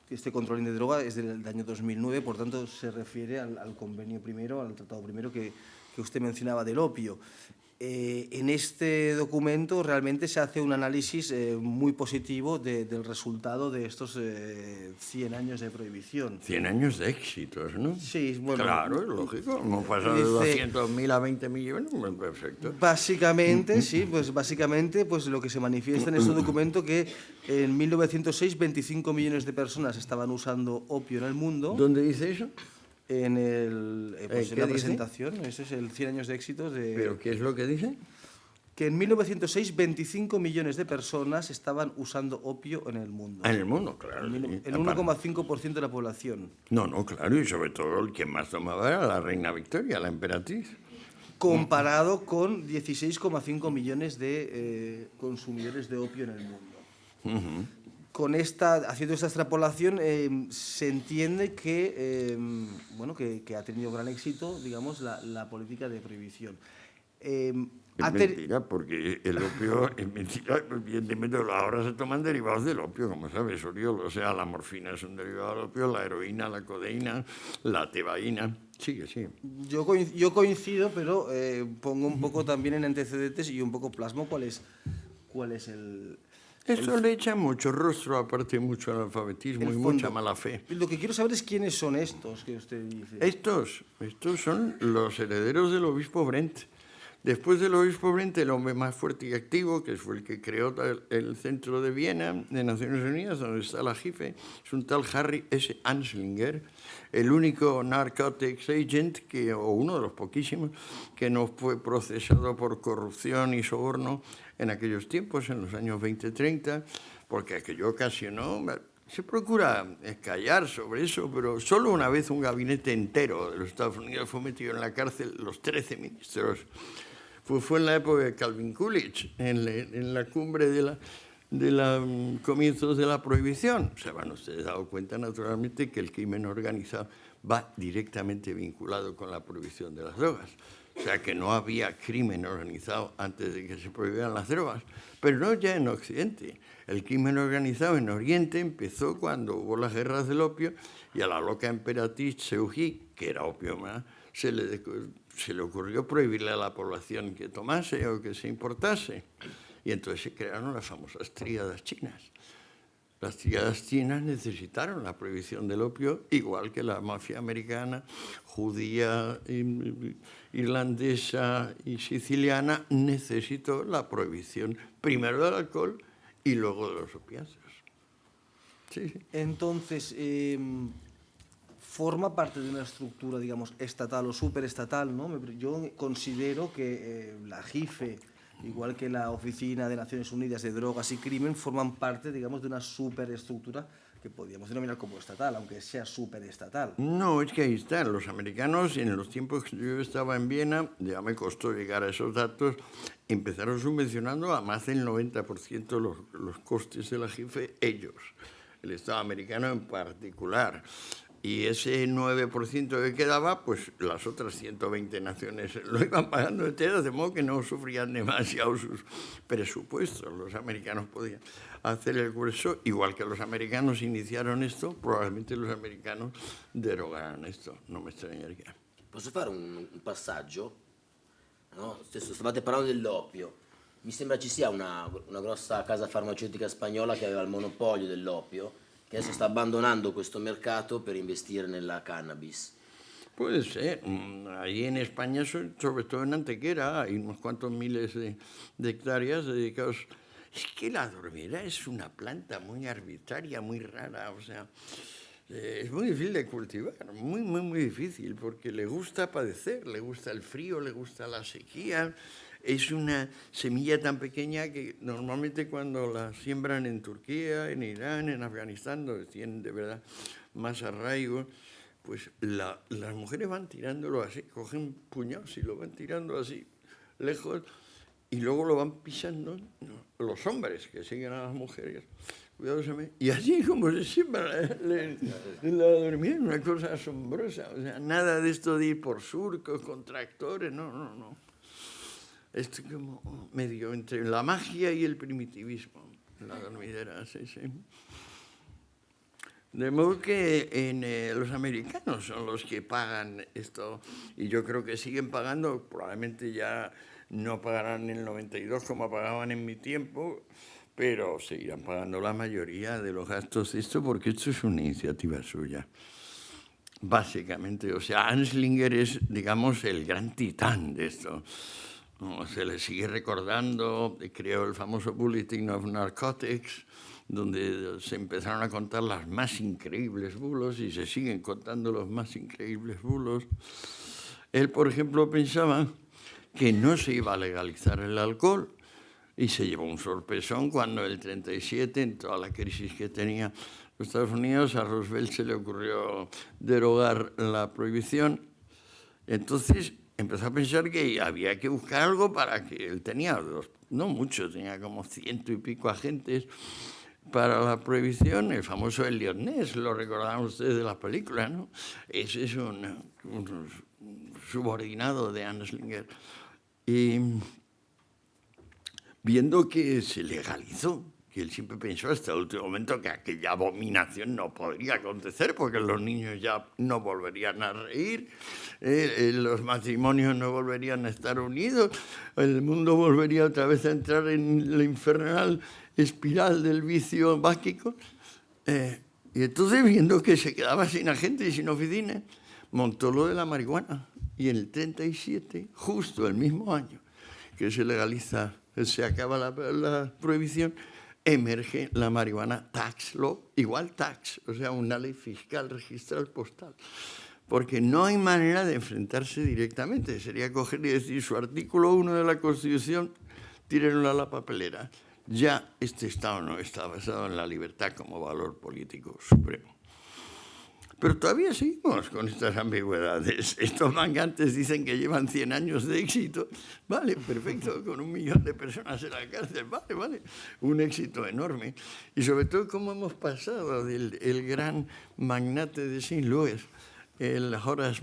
Este control de droga es del año 2009, por tanto se refiere al convenio primero, al tratado primero que usted mencionaba del opio. En este documento realmente se hace un análisis muy positivo del resultado de estos 100 años de prohibición. 100 años de éxitos, ¿no? Sí, bueno. Claro, es lógico. Hemos pasado de 200.000 a 20 millones, pues perfecto. Básicamente, sí, pues básicamente pues lo que se manifiesta en este documento que en 1906 25 millones de personas estaban usando opio en el mundo. ¿Dónde dice eso? En la presentación, dice? ese es el 100 años de éxitos de... ¿Pero qué es lo que dice? Que en 1906 25 millones de personas estaban usando opio en el mundo. En el mundo, claro. El 1,5% de la población. No, claro, y sobre todo el que más tomaba era la reina Victoria, la emperatriz. Comparado con 16,5 millones de consumidores de opio en el mundo. Haciendo esta extrapolación, se entiende que, que ha tenido gran éxito, digamos, la política de prohibición. Es mentira, porque el opio es mentira. Evidentemente, ahora se toman derivados del opio, como sabes, Oriol. O sea, la morfina es un derivado del opio, la heroína, la codeína, la tebaína. Sigue. Yo coincido, pero pongo un poco también en antecedentes y un poco plasmo cuál es el... Eso le echa mucho rostro, aparte mucho analfabetismo y mucha mala fe. Lo que quiero saber es quiénes son estos que usted dice. Estos son los herederos del obispo Brent. Después del obispo Brent, el hombre más fuerte y activo, que fue el que creó el centro de Viena, de Naciones Unidas, donde está la JIFE, es un tal Harry S. Anslinger, el único narcotics agent, o uno de los poquísimos, que no fue procesado por corrupción y soborno en aquellos tiempos, en los años 20-30, porque aquello ocasionó... Se procura callar sobre eso, pero solo una vez un gabinete entero de los Estados Unidos fue metido en la cárcel, los 13 ministros. Fue en la época de Calvin Coolidge, en la cumbre de comienzos de la prohibición. Se van ustedes dado cuenta, naturalmente, que el crimen organizado va directamente vinculado con la prohibición de las drogas. O sea, que no había crimen organizado antes de que se prohibieran las drogas. Pero no ya en Occidente. El crimen organizado en Oriente empezó cuando hubo las guerras del opio y a la loca emperatriz Seuji, que era opioma, se le ocurrió prohibirle a la población que tomase o que se importase. Y entonces se crearon las famosas tríadas chinas. Las tríadas chinas necesitaron la prohibición del opio, igual que la mafia americana, judía, irlandesa y siciliana necesitó la prohibición primero del alcohol y luego de los opiáceos. Sí. Entonces, forma parte de una estructura, digamos, estatal o superestatal, ¿no? Yo considero que la JIFE, igual que la Oficina de Naciones Unidas de Drogas y Crimen, forman parte, digamos, de una superestructura que podríamos denominar como estatal, aunque sea superestatal. No, es que ahí están. Los americanos, en los tiempos que yo estaba en Viena, ya me costó llegar a esos datos, empezaron subvencionando a más del 90% los costes de la JIFE ellos, el Estado americano en particular. Y ese 9% que quedaba, pues las otras 120 naciones lo iban pagando enteras, de modo que no sufrían demasiado sus presupuestos. Los americanos podían hacer el grueso, igual que los americanos iniciaron esto, probablemente los americanos derogaran esto, non mi extrañaría. Posso fare un passaggio? No? Stavate parlando dell'opio. Mi sembra ci sia una grossa casa farmaceutica spagnola che aveva il monopolio dell'opio, che adesso sta abbandonando questo mercato per investire nella cannabis. Puede ser. Ahí en España, sobre todo en Antequera, hay unos cuantos miles de hectáreas dedicados. Es que la dormidera es una planta muy arbitraria, muy rara, o sea, es muy difícil de cultivar, muy, muy, muy difícil, porque le gusta padecer, le gusta el frío, le gusta la sequía. Es una semilla tan pequeña que normalmente cuando la siembran en Turquía, en Irán, en Afganistán, donde tienen de verdad más arraigo, pues las mujeres van tirándolo así, cogen puñados y lo van tirando así, lejos, y luego lo van pisando, ¿no? Los hombres que siguen a las mujeres, cuidadosamente, y así como se siembra la dormida, una cosa asombrosa, o sea, nada de esto de ir por surcos, con tractores, no. Esto como medio entre la magia y el primitivismo, la dormidera, sí. De modo que los americanos son los que pagan esto, y yo creo que siguen pagando, probablemente ya no pagarán el 92 como pagaban en mi tiempo, pero seguirán pagando la mayoría de los gastos de esto, porque esto es una iniciativa suya, básicamente. O sea, Anslinger es, digamos, el gran titán de esto. Se le sigue recordando, creó el famoso Bulletin of Narcotics, donde se empezaron a contar las más increíbles bulos y se siguen contando los más increíbles bulos. Él, por ejemplo, pensaba que no se iba a legalizar el alcohol y se llevó un sorpresón cuando en el 37, en toda la crisis que tenía los Estados Unidos, a Roosevelt se le ocurrió derogar la prohibición. Entonces empezó a pensar que había que buscar algo para que él tenía, no mucho, tenía como 100 y pico agentes para la prohibición. El famoso Elliot Ness, lo recordaban ustedes de la película, ¿no? Ese es un subordinado de Anslinger. Y viendo que se legalizó, que él siempre pensó hasta el último momento que aquella abominación no podría acontecer porque los niños ya no volverían a reír, los matrimonios no volverían a estar unidos, el mundo volvería otra vez a entrar en la infernal espiral del vicio báquico. Y entonces, viendo que se quedaba sin agente y sin oficina, montó lo de la marihuana. Y en el 37, justo el mismo año que se legaliza, se acaba la prohibición, emerge la marihuana tax law, igual tax, o sea, una ley fiscal registral postal. Porque no hay manera de enfrentarse directamente. Sería coger y decir su artículo 1 de la Constitución, tírenlo a la papelera. Ya este Estado no está basado en la libertad como valor político supremo. Pero todavía seguimos con estas ambigüedades. Estos mangantes dicen que llevan 100 años de éxito. Vale, perfecto, con 1 millón de personas en la cárcel. Vale, un éxito enorme. Y sobre todo cómo hemos pasado del gran magnate de St. Louis, el Horace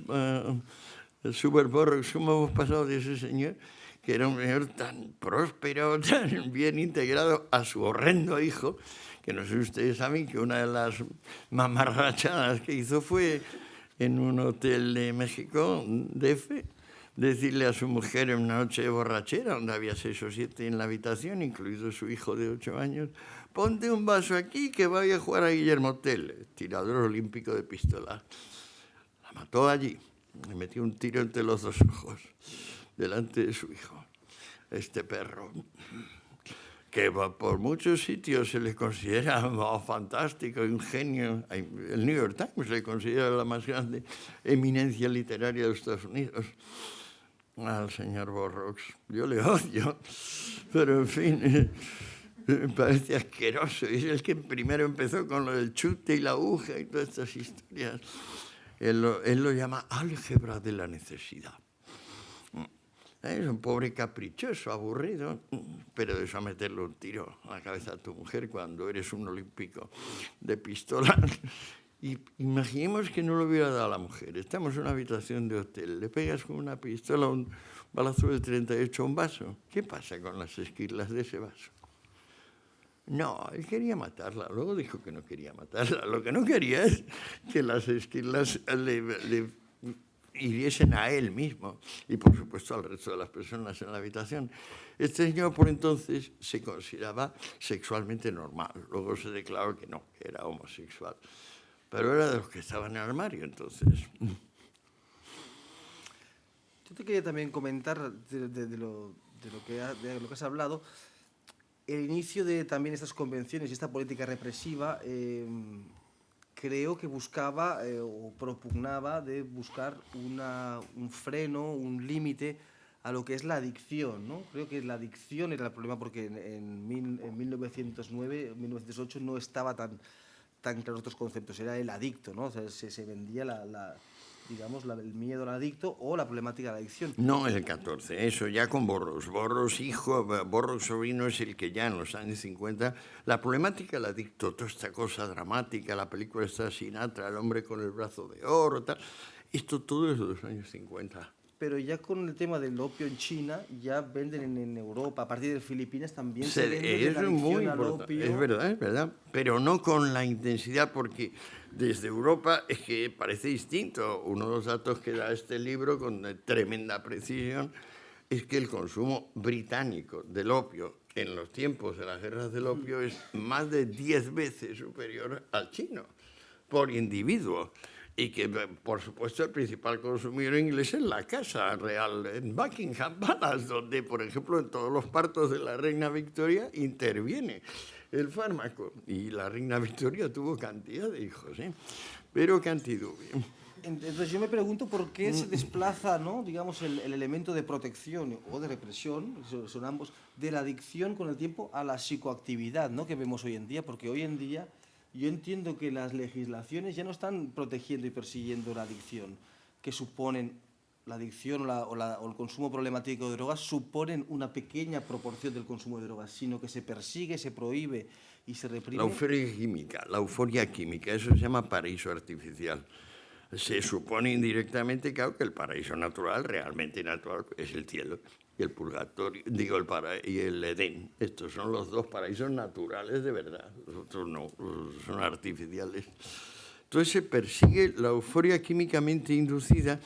Super Burroughs, cómo hemos pasado de ese señor, que era un señor tan próspero, tan bien integrado, a su horrendo hijo, que no sé si ustedes saben que una de las mamarrachadas que hizo fue en un hotel de México, DF, decirle a su mujer en una noche de borrachera, donde había 6 o 7 en la habitación, incluido su hijo de 8 años, ponte un vaso aquí que vaya a jugar a Guillermo Tell, tirador olímpico de pistola. La mató allí, le metió un tiro entre los 2 ojos, delante de su hijo. Este perro, que por muchos sitios se le considera fantástico, un genio. El New York Times le considera la más grande eminencia literaria de Estados Unidos. Al señor Burroughs, yo le odio, pero en fin, me parece asqueroso. Es el que primero empezó con lo del chute y la aguja y todas estas historias. Él lo llama álgebra de la necesidad. Es un pobre caprichoso, aburrido, pero de eso a meterle un tiro a la cabeza a tu mujer cuando eres un olímpico de pistola. Y imaginemos que no lo hubiera dado a la mujer. Estamos en una habitación de hotel, le pegas con una pistola un balazo de 38 a un vaso. ¿Qué pasa con las esquirlas de ese vaso? No, él quería matarla, luego dijo que no quería matarla. Lo que no quería es que las esquirlas le hiriesen a él mismo y, por supuesto, al resto de las personas en la habitación. Este señor, por entonces, se consideraba sexualmente normal. Luego se declaró que no, que era homosexual. Pero era de los que estaban en el armario, entonces. Yo te quería también comentar de lo que has hablado, el inicio de también estas convenciones y esta política represiva. Creo que buscaba o propugnaba de buscar un freno, un límite a lo que es la adicción, ¿no? Creo que la adicción era el problema porque en 1909, 1908 no estaba tan claros estos conceptos, era el adicto, ¿no? O sea, se vendía el miedo al adicto o la problemática de la adicción. No el 14, eso ya con Burroughs. Burroughs hijo, Burroughs sobrino es el que ya en los años 50, la problemática del adicto, toda esta cosa dramática, la película está Sinatra, el hombre con el brazo de oro, tal, esto todo es de los años 50. Pero ya con el tema del opio en China, ya venden en Europa, a partir de Filipinas también se vende la adicción al opio. Es verdad, pero no con la intensidad, porque desde Europa es que parece distinto. Uno de los datos que da este libro con tremenda precisión es que el consumo británico del opio en los tiempos de las guerras del opio es más de 10 veces superior al chino por individuo. Y que, por supuesto, el principal consumidor inglés es la Casa Real en Buckingham Palace, donde, por ejemplo, en todos los partos de la reina Victoria interviene el fármaco. Y la reina Victoria tuvo cantidad de hijos, ¿eh? Pero cantidad. Entonces yo me pregunto por qué se desplaza, ¿no?, digamos, el elemento de protección o de represión, son ambos, de la adicción con el tiempo a la psicoactividad, ¿no?, que vemos hoy en día, porque hoy en día yo entiendo que las legislaciones ya no están protegiendo y persiguiendo la adicción, que suponen la adicción o el consumo problemático de drogas, suponen una pequeña proporción del consumo de drogas, sino que se persigue, se prohíbe y se reprime. La euforia química, eso se llama paraíso artificial. Se supone indirectamente, claro, que el paraíso natural, realmente natural, es el cielo y el purgatorio, y el Edén. Estos son los dos paraísos naturales de verdad, los otros no, son artificiales. Entonces se persigue la euforia químicamente inducida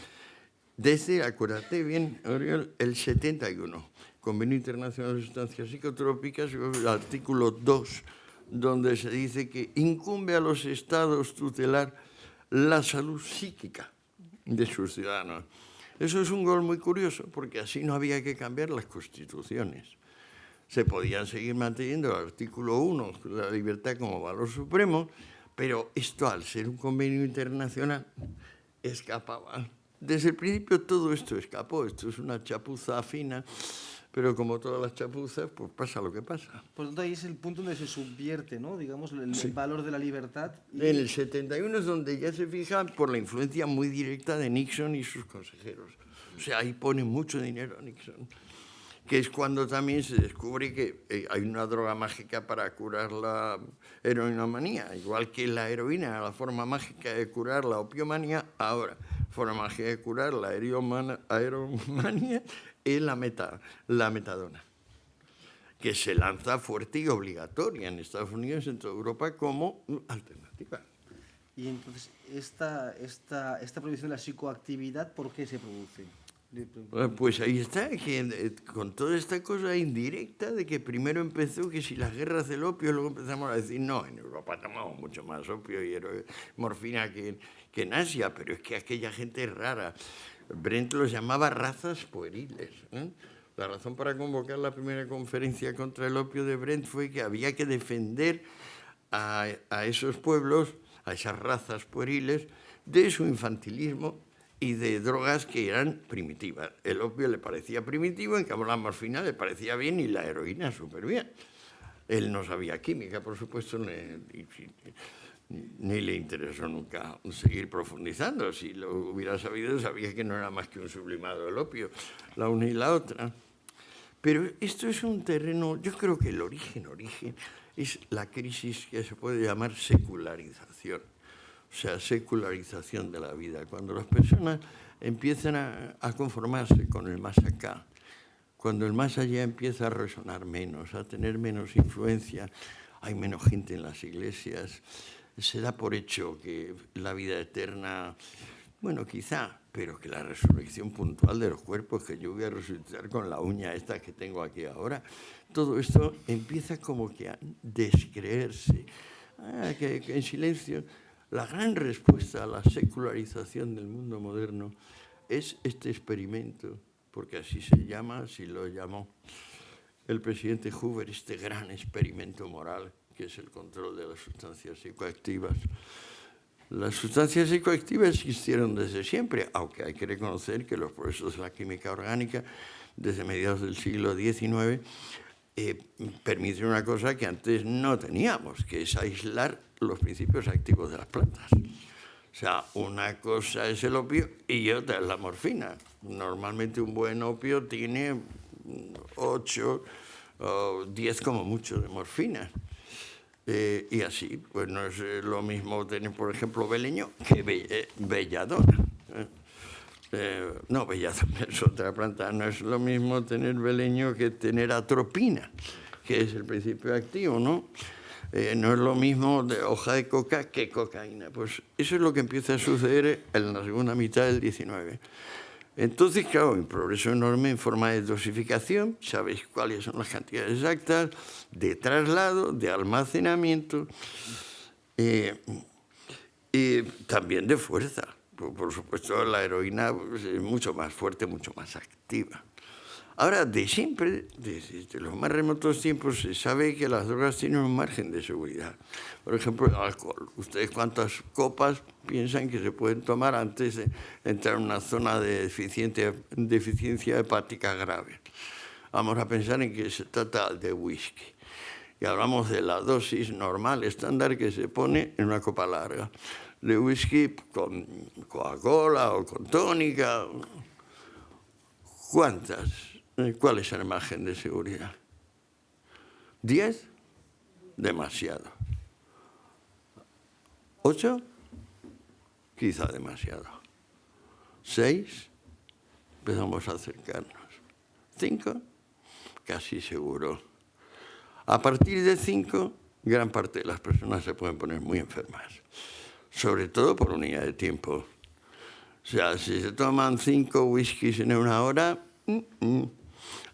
desde, acuérdate bien, Oriol, el 71, Convenio Internacional de Sustancias Psicotrópicas, el artículo 2, donde se dice que incumbe a los estados tutelar la salud psíquica de sus ciudadanos. Eso es un gol muy curioso, porque así no había que cambiar las constituciones. Se podían seguir manteniendo el artículo 1, la libertad como valor supremo, pero esto, al ser un convenio internacional, escapaba. Desde el principio todo esto escapó, esto es una chapuza fina, pero como todas las chapuzas, pues pasa lo que pasa. Por lo tanto, ahí es el punto donde se subvierte, ¿no?, digamos, el valor de la libertad. En el 71 es donde ya se fijan por la influencia muy directa de Nixon y sus consejeros. O sea, ahí pone mucho dinero Nixon, que es cuando también se descubre que hay una droga mágica para curar la heroinomanía, igual que la heroína, la forma mágica de curar la opiomanía, ahora, forma mágica de curar la heromanía es la metadona, que se lanza fuerte y obligatoria en Estados Unidos y en toda Europa como alternativa. Y entonces, esta prohibición de la psicoactividad, ¿por qué se produce? Pues ahí está, que con toda esta cosa indirecta de que primero empezó que si las guerras del opio, luego empezamos a decir, no, en Europa tomamos mucho más opio y morfina que en Asia, pero es que aquella gente es rara. Brent los llamaba razas pueriles, ¿eh? La razón para convocar la primera conferencia contra el opio de Brent fue que había que defender a esos pueblos, a esas razas pueriles, de su infantilismo y de drogas que eran primitivas. El opio le parecía primitivo, en cambio la morfina le parecía bien y la heroína súper bien. Él no sabía química, por supuesto, ni le interesó nunca seguir profundizando. Si lo hubiera sabido, sabía que no era más que un sublimado del opio, la una y la otra. Pero esto es un terreno, yo creo que el origen es la crisis que se puede llamar secularización. O sea, secularización de la vida. Cuando las personas empiezan a conformarse con el más acá, cuando el más allá empieza a resonar menos, a tener menos influencia, hay menos gente en las iglesias, se da por hecho que la vida eterna Bueno, quizá, pero que la resurrección puntual de los cuerpos, que yo voy a resucitar con la uña esta que tengo aquí ahora, todo esto empieza como que a descreerse. Que en silencio, la gran respuesta a la secularización del mundo moderno es este experimento, porque así se llama, así lo llamó el presidente Hoover, este gran experimento moral, que es el control de las sustancias psicoactivas. Las sustancias psicoactivas existieron desde siempre, aunque hay que reconocer que los procesos de la química orgánica, desde mediados del siglo XIX, permiten una cosa que antes no teníamos, que es aislar los principios activos de las plantas. O sea, una cosa es el opio y otra es la morfina. Normalmente un buen opio tiene 8 o 10 como mucho de morfina. Y así, pues no es lo mismo tener, por ejemplo, beleño que belladona. No, belladona es otra planta. No es lo mismo tener beleño que tener atropina, que es el principio activo, ¿no? No es lo mismo de hoja de coca que cocaína. Pues eso es lo que empieza a suceder en la segunda mitad del XIX. Entonces, claro, un progreso enorme en forma de dosificación, sabéis cuáles son las cantidades exactas, de traslado, de almacenamiento y también de fuerza. Por supuesto, la heroína es mucho más fuerte, mucho más activa. Ahora, de siempre, desde los más remotos tiempos, se sabe que las drogas tienen un margen de seguridad. Por ejemplo, el alcohol. ¿Ustedes cuántas copas piensan que se pueden tomar antes de entrar en una zona de deficiencia hepática grave? Vamos a pensar en que se trata de whisky. Y hablamos de la dosis normal, estándar, que se pone en una copa larga. De whisky con Coca-Cola o con tónica. ¿Cuántas? ¿Cuál es el margen de seguridad? ¿10? Demasiado. ¿8? Quizá demasiado. ¿6? Empezamos a acercarnos. ¿5? Casi seguro. A partir de 5, gran parte de las personas se pueden poner muy enfermas, sobre todo por unidad de tiempo. O sea, si se toman 5 whiskies en una hora,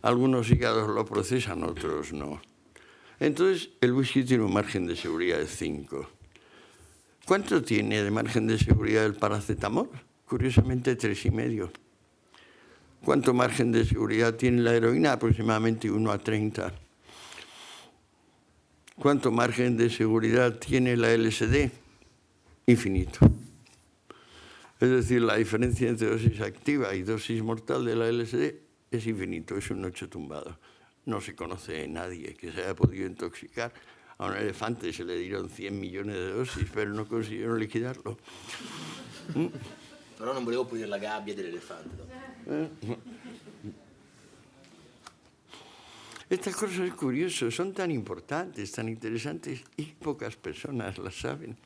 algunos hígados lo procesan, otros no. Entonces, el whisky tiene un margen de seguridad de 5. ¿Cuánto tiene de margen de seguridad el paracetamol? Curiosamente, 3,5. ¿Cuánto margen de seguridad tiene la heroína? Aproximadamente 1 a 30. ¿Cuánto margen de seguridad tiene la LSD? Infinito. Es decir, la diferencia entre dosis activa y dosis mortal de la LSD es infinito, es un 8 tumbado. No se conoce nadie que se haya podido intoxicar. A un elefante se le dieron 100 millones de dosis, pero no consiguieron liquidarlo. Però non volevo pulire la gabbia dell'elefante. No? Estas cosas curiosas son tan importantes, tan interesantes, y pocas personas las saben.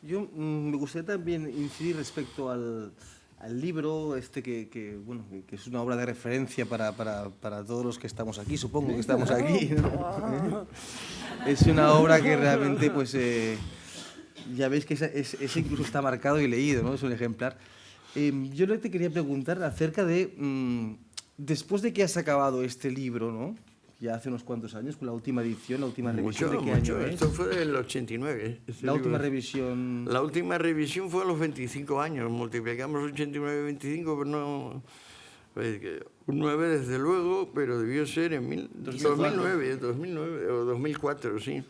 Yo me gustaría también incidir respecto al libro bueno, que es una obra de referencia para todos los que estamos aquí, supongo que estamos aquí, ¿no? Es una obra que realmente, pues, ya veis que ese incluso está marcado y leído, ¿no? Es un ejemplar. Yo te quería preguntar acerca de, después de que has acabado este libro, ¿no? Ya hace unos cuantos años, con la última edición, la última revisión, ¿de qué año es? Esto fue del 89. La última revisión... La última revisión fue a los 25 años. Multiplicamos 89 y 25, pero no... Un 9 desde luego, pero debió ser en 2009 o 2004, sí.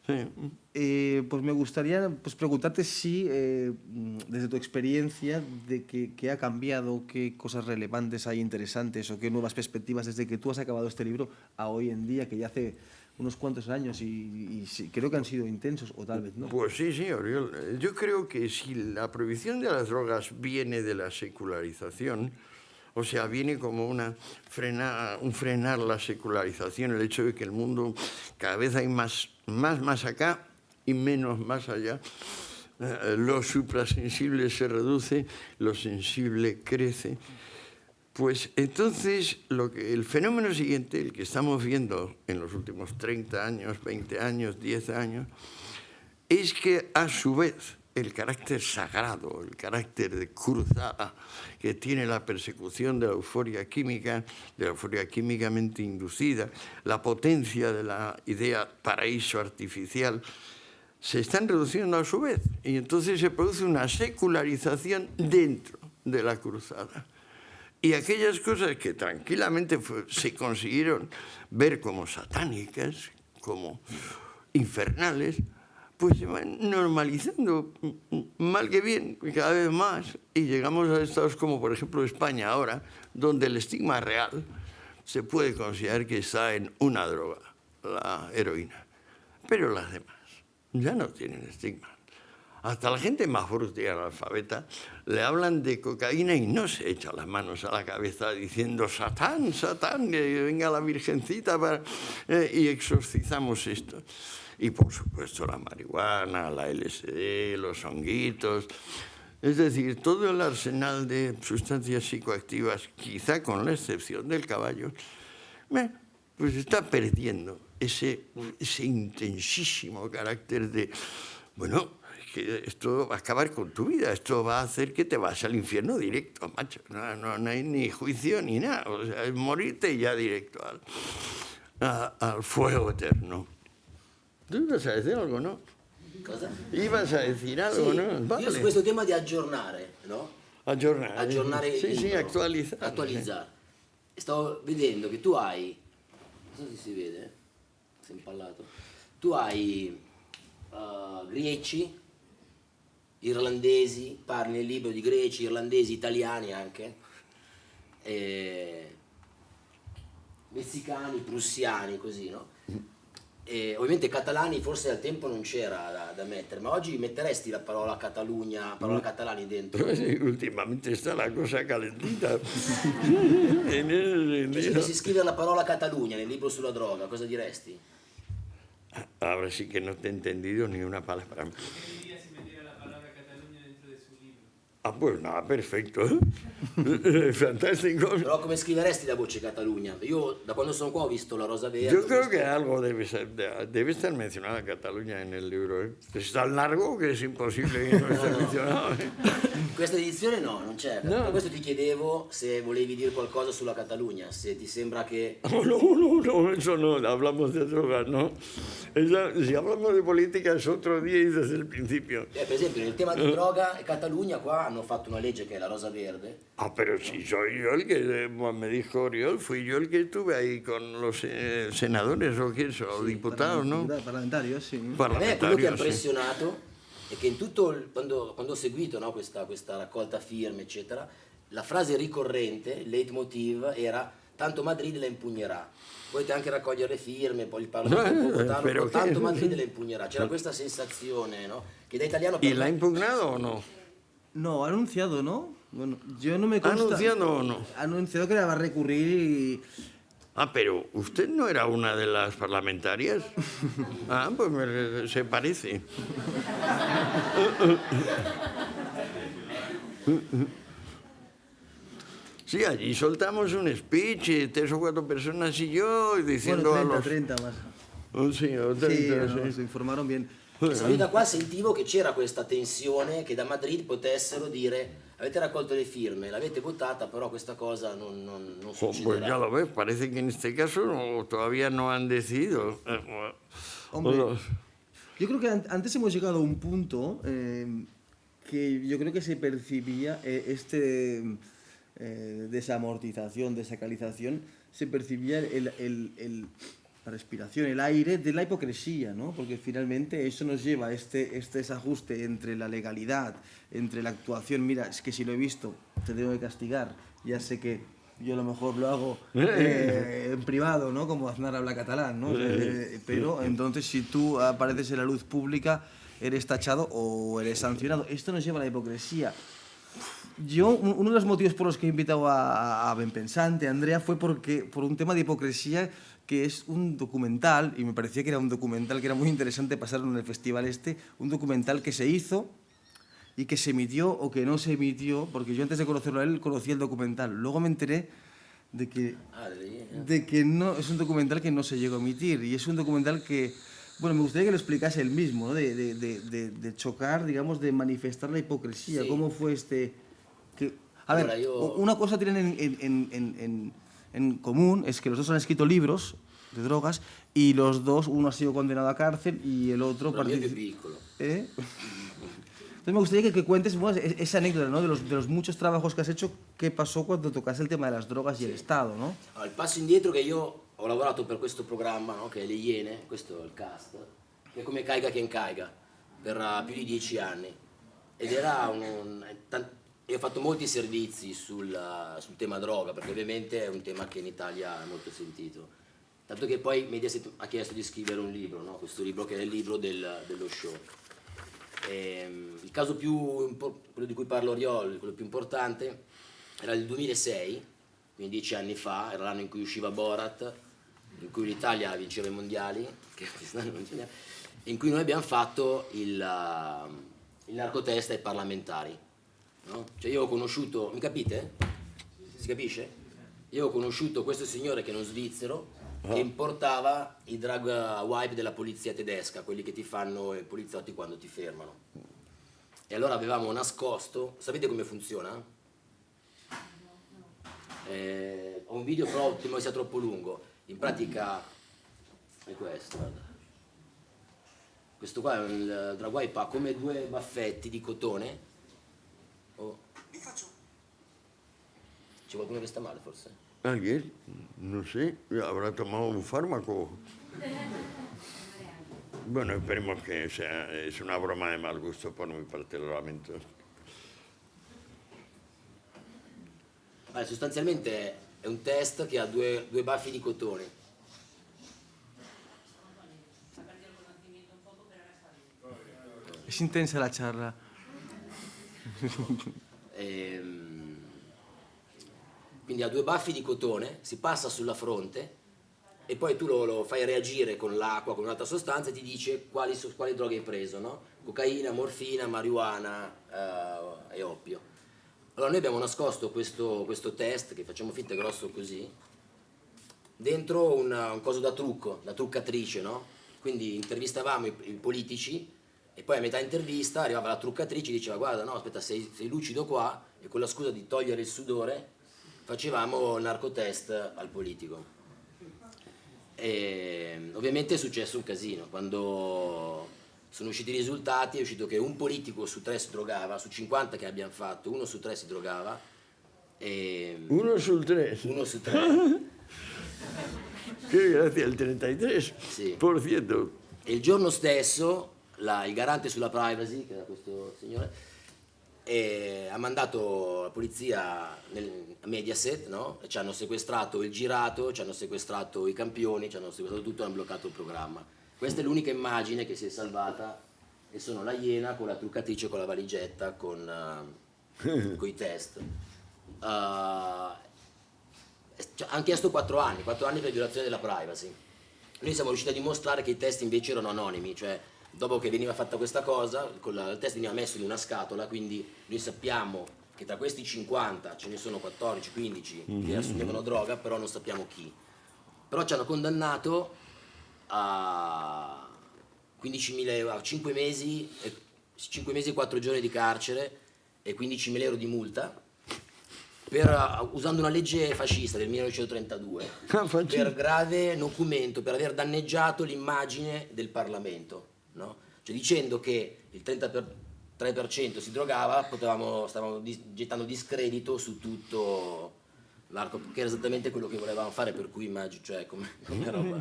Sí. Pues me gustaría preguntarte si, desde tu experiencia, de qué ha cambiado, qué cosas relevantes hay interesantes o qué nuevas perspectivas desde que tú has acabado este libro a hoy en día, que ya hace unos cuantos años y creo que han sido intensos, o tal vez no. Pues sí, Oriol. Yo creo que si la prohibición de las drogas viene de la secularización, o sea, viene como un frenar la secularización, el hecho de que el mundo cada vez hay más acá y menos más allá. Lo suprasensible se reduce, lo sensible crece. Pues entonces el fenómeno siguiente, el que estamos viendo en los últimos 30 años, 20 años, 10 años, es que a su vez el carácter sagrado, el carácter de cruzada que tiene la persecución de la euforia química, de la euforia químicamente inducida, la potencia de la idea paraíso artificial, se están reduciendo a su vez. Y entonces se produce una secularización dentro de la cruzada. Y aquellas cosas que tranquilamente se consiguieron ver como satánicas, como infernales, pues se van normalizando, mal que bien, cada vez más, y llegamos a estados como, por ejemplo, España ahora, donde el estigma real se puede considerar que está en una droga, la heroína. Pero las demás ya no tienen estigma. Hasta la gente más bruta y analfabeta le hablan de cocaína y no se echa las manos a la cabeza diciendo Satán, Satán, que venga la Virgencita y exorcizamos esto. Y por supuesto la marihuana, la LSD, los honguitos, es decir, todo el arsenal de sustancias psicoactivas, quizá con la excepción del caballo, pues está perdiendo ese intensísimo carácter de, bueno, que esto va a acabar con tu vida, esto va a hacer que te vas al infierno directo, macho. No hay ni juicio ni nada, o sea, es morirte ya directo al fuego eterno. ¿Tú ibas a decir algo, no? Cosa? Ibas a decir algo, Sì, no? Vale. io su questo tema di aggiornare, no? Aggiornare. Sì, sì, actualizzare. Attualizzare. Stavo vedendo che tu hai, non so se si vede, sei impallato, tu hai greci, irlandesi, parli nel libro di greci, irlandesi, italiani anche, messicani, prussiani, così, no? E ovviamente catalani forse al tempo non c'era da mettere, ma oggi metteresti la parola Catalunya, parola catalani dentro? Sí, últimamente está la cosa calentita. Cioè, se dovessi scrivere la parola Catalunya nel libro sulla droga, cosa diresti? Ahora sí que no te he entendido ni una palabra. ¿Qué diría si metiera la palabra Cataluña dentro de su libro? Ah, pues nada, perfecto. Fantástico. Però come scriveresti la voce Catalunya? Io da quando sono qua ho visto la rosa verde. Yo creo que algo debe estar mencionada Cataluña en el libro. Es tan largo que es imposible que no esté mencionado. In questa edizione no, non c'è. No. Per questo ti chiedevo se volevi dire qualcosa sulla Catalunya, se ti sembra che... No, eso no, hablamos de drogas, ¿no? Si hablamos de política es otro día y desde el principio. Per esempio nel tema di droga e Catalunya qua hanno fatto una legge che è la rosa verde. Ah, pero si soy yo el que, me dijo Oriol, fui yo el que estuve ahí con los senadores o qué o diputados, ¿no? Parlamentarios, sì. A me quello che ha Parlamentarios, sí. impressionato è che in tutto quando ho seguito, no, questa raccolta firme eccetera, la frase ricorrente, il leitmotiv era tanto Madrid la impugnerà. Potete anche raccogliere le firme, poi il Parlamento può votarlo, però però tanto che- Madrid la impugnerà. C'era questa sensazione, no? Che da italiano ¿Y per la ha me- impugnado o no? No, ha anunciado, ¿no? Bueno, yo no me ¿Ha consta. anunciado o no? Ha anunciado que la va a recurrir y... Ah, pero usted no era una de las parlamentarias. Ah, pues se parece. Sí, allí soltamos un speech, 3 o 4 personas y yo, diciendo Bueno, a 30, los... 30 más. Oh, sí, o Sí, 30, no, sí. se informaron bien. Io da qua sentivo che c'era questa tensione che da Madrid potessero dire avete raccolto le firme, l'avete votata, però questa cosa non Pues succederà. ya lo ves, parece que en este caso todavía no han decidido. Hombre, yo creo que antes hemos llegado a un punto que yo creo que se percibía desamortización, desacralización, se percibía la respiración, el aire de la hipocresía, ¿no? Porque finalmente eso nos lleva a este desajuste entre la legalidad, entre la actuación. Mira, es que si lo he visto, te tengo que castigar. Ya sé que yo a lo mejor lo hago en privado, ¿no? Como Aznar habla catalán, ¿no? Pero entonces si tú apareces en la luz pública, eres tachado o eres sancionado. Esto nos lleva a la hipocresía. Yo, uno de los motivos por los que he invitado a Benpensante, a Andrea, fue por un tema de hipocresía, que es un documental, y me parecía que era un documental que era muy interesante pasarlo en el festival un documental que se hizo y que se emitió o que no se emitió, porque yo antes de conocerlo a él conocía el documental. Luego me enteré de que no, es un documental que no se llegó a emitir, y es un documental que Bueno, me gustaría que lo explicase él mismo, ¿no? De chocar, digamos, de manifestar la hipocresía. Sí. ¿Cómo fue a ver, Allora, io- una cosa tienen en común, es que los dos han escrito libros de drogas y los dos, uno ha sido condenado a cárcel y el otro... Però il mio è più piccolo. ¿Eh? Entonces me gustaría que cuentes bueno, esa anécdota, ¿no? De los muchos trabajos que has hecho, qué pasó cuando tocaste el tema de las drogas y el Estado, ¿no? Allora, il passo indietro che io ho lavorato per questo programma, no? Che è Le Iene, questo è il cast, che è come Caiga che incaiga, per più di 10 anni. Ed era io ho fatto molti servizi sul tema droga, perché ovviamente è un tema che in Italia è molto sentito. Tanto che poi Mediaset ha chiesto di scrivere un libro, no? Questo libro che è il libro dello show. Il caso quello di cui parlo Oriol, quello più importante, era il 2006, quindi 10 anni fa, era l'anno in cui usciva Borat, in cui l'Italia vinceva i mondiali, che quest'anno non c'è, in cui noi abbiamo fatto il narcotest ai parlamentari. No? Cioè io ho conosciuto, mi capite? Si capisce? Io ho conosciuto questo signore che è uno svizzero che importava i drug wipe della polizia tedesca, quelli che ti fanno i poliziotti quando ti fermano. E allora avevamo nascosto, sapete come funziona? Ho un video però temo che sia troppo lungo. In pratica è questo, guarda. Questo qua è un drug wipe, ha come due baffetti di cotone. Oh. C'è qualcuno che sta male forse? ¿Alguien? No sé, habrá tomado un fármaco. Bueno, esperemos que sea, es una broma de mal gusto por mi parte, lo lamento. Allora, sostanzialmente è un test che ha due baffi di cotone. Es intensa la charla. Quindi ha due baffi di cotone, si passa sulla fronte e poi tu lo fai reagire con l'acqua, con un'altra sostanza e ti dice quali droghe hai preso, no? Cocaina, morfina, marijuana e oppio. Allora noi abbiamo nascosto questo test, che facciamo finta è grosso così, dentro un coso da trucco, da truccatrice, no? Quindi intervistavamo i politici e poi a metà intervista arrivava la truccatrice e diceva guarda no aspetta sei lucido qua, e con la scusa di togliere il sudore facevamo il narcotest al politico. E ovviamente è successo un casino. Quando sono usciti i risultati è uscito che un politico su 3 si drogava, su 50 che abbiamo fatto, 1 su 3 si drogava. E 1 sul 3. 1 su 3. Qué gracia, el 33%. Sì. E il giorno stesso il garante sulla privacy, che era questo signore, ha mandato la polizia a Mediaset, no? E ci hanno sequestrato il girato, ci hanno sequestrato i campioni, ci hanno sequestrato tutto e hanno bloccato il programma. Questa è l'unica immagine che si è salvata e sono la Iena con la truccatrice con la valigetta con i test. Hanno chiesto 4 anni per violazione della privacy. Noi siamo riusciti a dimostrare che i test invece erano anonimi, cioè dopo che veniva fatta questa cosa, il test veniva messo in una scatola, quindi noi sappiamo che tra questi 50 ce ne sono 14, 15 che assumevano droga, però non sappiamo chi. Però ci hanno condannato a 15.000 euro, a 5 mesi e 4 giorni di carcere e 15.000 euro di multa, usando una legge fascista del 1932, per grave nocumento, per aver danneggiato l'immagine del Parlamento. No? Cioè dicendo che il 33% si drogava, stavamo gettando discredito su tutto l'arco, che era esattamente quello che volevamo fare, per cui immagino, cioè come roba,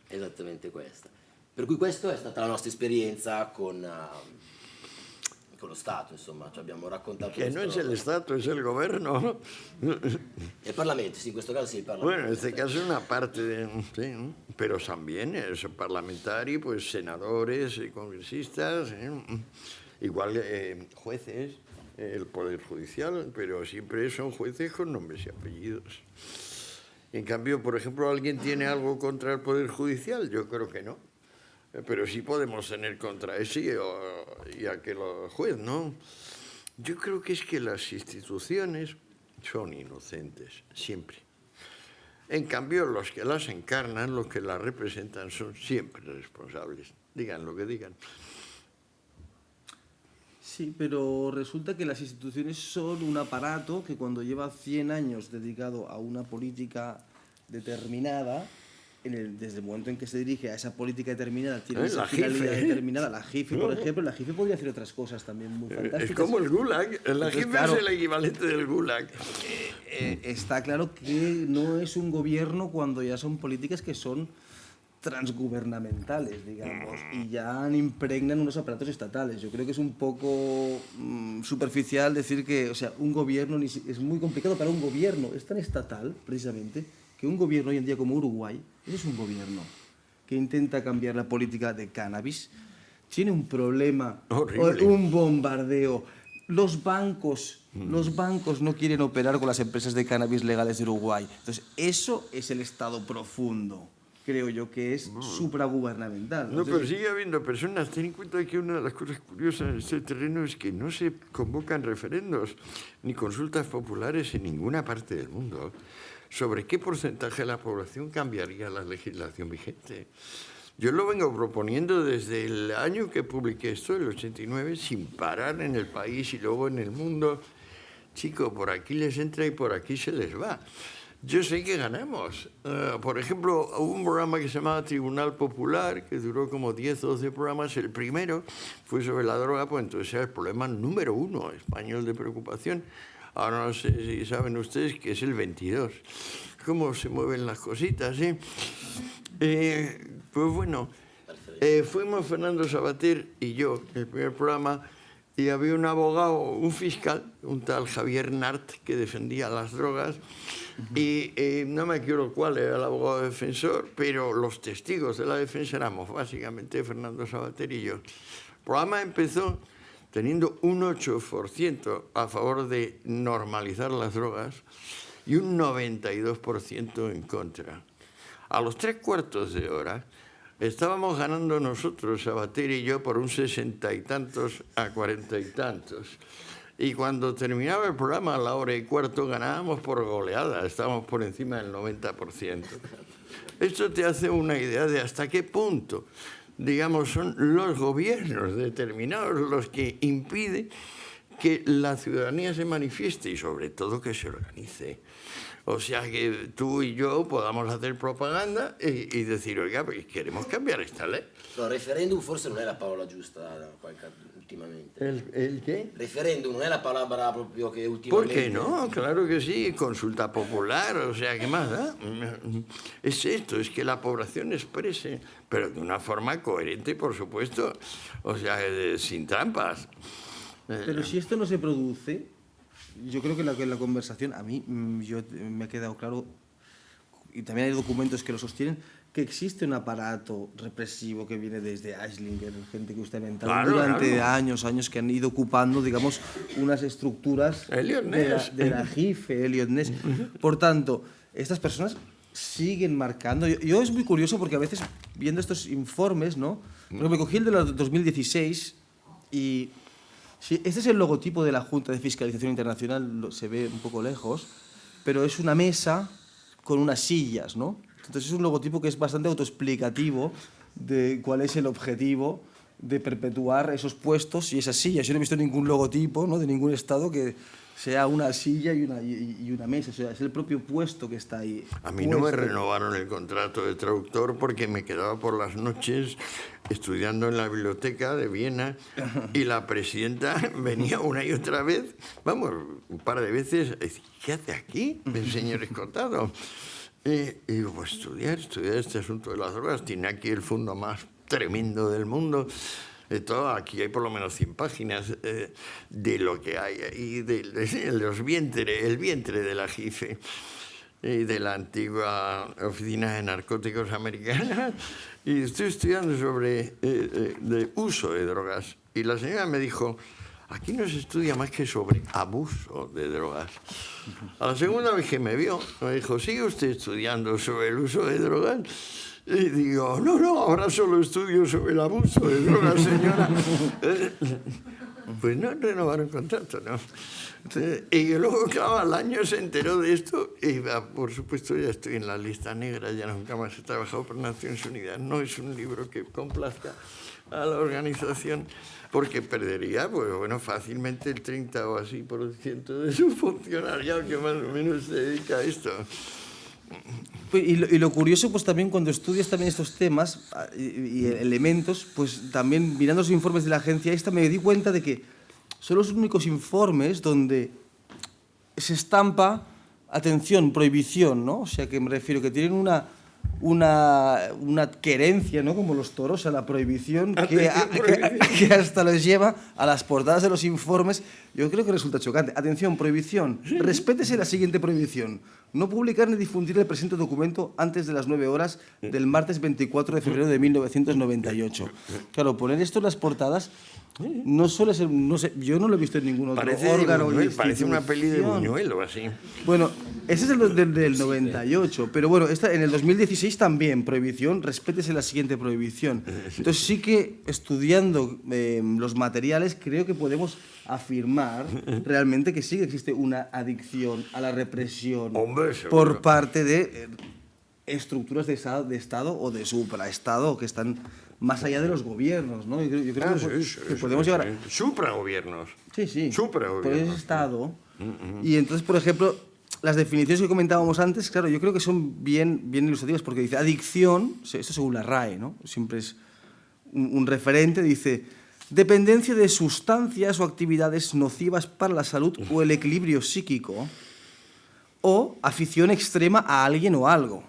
esattamente questa. Per cui questa è stata la nostra esperienza con lo Stato, insomma, cioè abbiamo raccontato... Que no es el Estado, es el gobierno. El Parlamento, sí, en questo caso sí, el Parlamento. Bueno, en este caso es una parte de... Sí, ¿no? Pero también es parlamentario, pues senadores y congresistas, igual jueces, el Poder Judicial, pero siempre son jueces con nombres y apellidos. En cambio, por ejemplo, ¿alguien tiene algo contra el Poder Judicial? Yo creo que no. Pero sí podemos tener contra ese y aquel juez, ¿no? Yo creo que es que las instituciones son inocentes, siempre. En cambio, los que las encarnan, los que las representan, son siempre responsables, digan lo que digan. Sí, pero resulta que las instituciones son un aparato que cuando lleva 100 años dedicado a una política determinada, desde el momento en que se dirige a esa política determinada, tiene esa finalidad determinada. La JIFE, por ejemplo, la JIFE podría hacer otras cosas también muy fantásticas. Es como el Gulag, la JIFE claro, es el equivalente del Gulag. Está claro que no es un gobierno cuando ya son políticas que son transgubernamentales, digamos, y ya impregnan unos aparatos estatales. Yo creo que es un poco superficial decir que, o sea, un gobierno es muy complicado para un gobierno, es tan estatal, precisamente, que un gobierno hoy en día como Uruguay, ese es un gobierno que intenta cambiar la política de cannabis, tiene un problema, horrible, un bombardeo. Los bancos no quieren operar con las empresas de cannabis legales de Uruguay. Entonces, eso es el Estado profundo, creo yo, que es supragubernamental. No, pero sigue habiendo personas. Ten en cuenta que una de las cosas curiosas en este terreno es que no se convocan referendos ni consultas populares en ninguna parte del mundo sobre qué porcentaje de la población cambiaría la legislación vigente. Yo lo vengo proponiendo desde el año que publiqué esto, el 89, sin parar en el país y luego en el mundo. Chico, por aquí les entra y por aquí se les va. Yo sé que ganamos. Por ejemplo, hubo un programa que se llamaba Tribunal Popular, que duró como 10 o 12 programas. El primero fue sobre la droga, pues entonces era el problema número 1 español de preocupación. Ahora no sé si saben ustedes que es el 22. ¿Cómo se mueven las cositas, eh? Pues bueno, fuimos Fernando Sabater y yo, el primer programa, y había un abogado, un fiscal, un tal Javier Nart, que defendía las drogas, y no me acuerdo cuál era el abogado defensor, pero los testigos de la defensa éramos básicamente Fernando Sabater y yo. El programa empezó teniendo un 8% a favor de normalizar las drogas y un 92% en contra. A los 3/4 de hora estábamos ganando nosotros, Sabater y yo, por un 60 y tantos a 40 y tantos. Y cuando terminaba el programa a la 1:15 ganábamos por goleada, estábamos por encima del 90%. Esto te hace una idea de hasta qué punto, digamos, son los gobiernos determinados los que impiden que la ciudadanía se manifieste y sobre todo que se organice. O sea, que tú y yo podamos hacer propaganda y decir, oiga, pues queremos cambiar esta ley. No, referendum forse non è la parola giusta ultimamente. ¿El qué? Referendum non è la palabra proprio che ultimamente... ¿Por qué no? Claro que sí, consulta popular, o sea, ¿qué más da? Es esto, es que la población exprese, pero de una forma coherente, por supuesto, o sea, sin trampas. Pero si esto no se produce, yo creo que la conversación, a mí me ha quedado claro, y también hay documentos que lo sostienen, que existe un aparato represivo que viene desde Eichlinger, gente que usted ha inventado durante años que han ido ocupando, digamos, unas estructuras de la JIFE, Elliot Ness. Por tanto, estas personas siguen marcando. Yo es muy curioso porque a veces, viendo estos informes, ¿no? Pero me cogí el de 2016 y... Sí, este es el logotipo de la Junta de Fiscalización Internacional, se ve un poco lejos, pero es una mesa con unas sillas, ¿no? Entonces es un logotipo que es bastante autoexplicativo de cuál es el objetivo de perpetuar esos puestos y esas sillas. Yo no he visto ningún logotipo, ¿no?, de ningún estado que sea una silla y una mesa, o sea, es el propio puesto que está ahí. A mí no me renovaron el contrato de traductor porque me quedaba por las noches estudiando en la biblioteca de Viena y la presidenta venía una y otra vez, vamos, un par de veces, ¿qué hace aquí el señor Escotado? Y digo, pues estudiar este asunto de las drogas, tiene aquí el fondo más tremendo del mundo. Aquí hay por lo menos 100 páginas de lo que hay ahí, el vientre de la JIFE y de la antigua Oficina de Narcóticos Americana. Y estoy estudiando sobre de uso de drogas. Y la señora me dijo, aquí no se estudia más que sobre abuso de drogas. A la segunda vez que me vio, me dijo, ¿sigue usted estudiando sobre el uso de drogas? Y digo, no, ahora solo estudio sobre el abuso de drogas, señora. Pues no renovaron contrato, ¿no? Y luego, claro, al año se enteró de esto y, por supuesto, ya estoy en la lista negra, ya nunca más he trabajado por Naciones Unidas. No es un libro que complazca a la organización porque perdería, pues bueno, fácilmente el 30 o así % de su funcionariado que más o menos se dedica a esto. Y lo curioso, pues también cuando estudias también estos temas y elementos, pues también mirando los informes de la agencia esta me di cuenta de que son los únicos informes donde se estampa, atención, prohibición, ¿no? O sea, que me refiero que tienen una querencia, ¿no? Como los toros, a la prohibición, que hasta los lleva a las portadas de los informes. Yo creo que resulta chocante. Atención, prohibición. Respétese la siguiente prohibición. No publicar ni difundir el presente documento antes de las 9 horas del martes 24 de febrero de 1998. Claro, poner esto en las portadas no suele ser... No sé, yo no lo he visto en ningún otro órgano. Parece una peli de Buñuel o así. Bueno, ese es el del 98, pero bueno, en el 2016 también, prohibición, respétese la siguiente prohibición. Entonces sí que estudiando los materiales creo que podemos afirmar realmente que sí que existe una adicción a la represión por parte de estructuras de Estado o de supraestado que están más allá de los gobiernos, ¿no? Yo creo que podemos llegar a... Supragobiernos. Sí. Supragobiernos. Por ese Estado. Y entonces, por ejemplo, las definiciones que comentábamos antes, claro, yo creo que son bien ilustrativas porque dice adicción, esto según la RAE, ¿no? Siempre es un referente, dice dependencia de sustancias o actividades nocivas para la salud o el equilibrio psíquico o afición extrema a alguien o algo.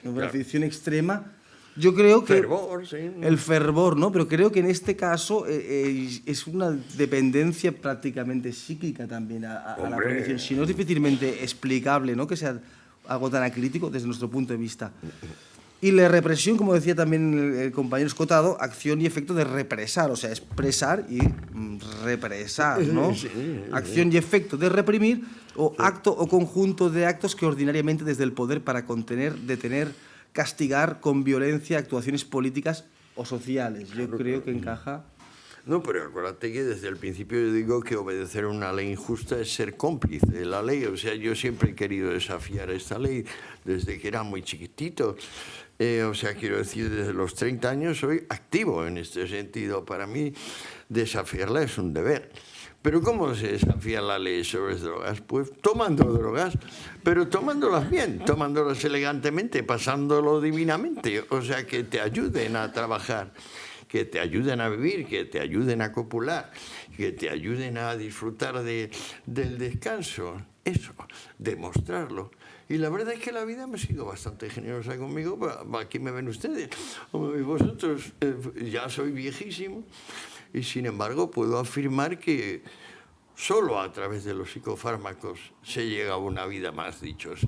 Claro. Afición extrema, yo creo que... Fervor, sí. El fervor, ¿no? Pero creo que en este caso es una dependencia prácticamente psíquica también a la prohibición. Si no es difícilmente explicable, ¿no? Que sea algo tan acrítico desde nuestro punto de vista. Y la represión, como decía también el compañero Escotado, acción y efecto de represar, o sea, expresar y represar, ¿no? Sí. Acción y efecto de reprimir o acto o conjunto de actos que ordinariamente desde el poder para contener, detener, castigar con violencia actuaciones políticas o sociales. Yo creo que encaja... No, pero acuérdate que desde el principio yo digo que obedecer a una ley injusta es ser cómplice de la ley. O sea, yo siempre he querido desafiar esta ley desde que era muy chiquitito. O sea, quiero decir, desde los 30 años soy activo en este sentido. Para mí, desafiarla es un deber. Pero ¿cómo se desafía la ley sobre drogas? Pues tomando drogas, pero tomándolas bien, tomándolas elegantemente, pasándolo divinamente. O sea, que te ayuden a trabajar, que te ayuden a vivir, que te ayuden a copular, que te ayuden a disfrutar del descanso. Eso, demostrarlo. Y la verdad es que la vida me ha sido bastante generosa conmigo. Aquí me ven ustedes. Vosotros, ya soy viejísimo. Y sin embargo puedo afirmar que solo a través de los psicofármacos se llega a una vida más dichosa.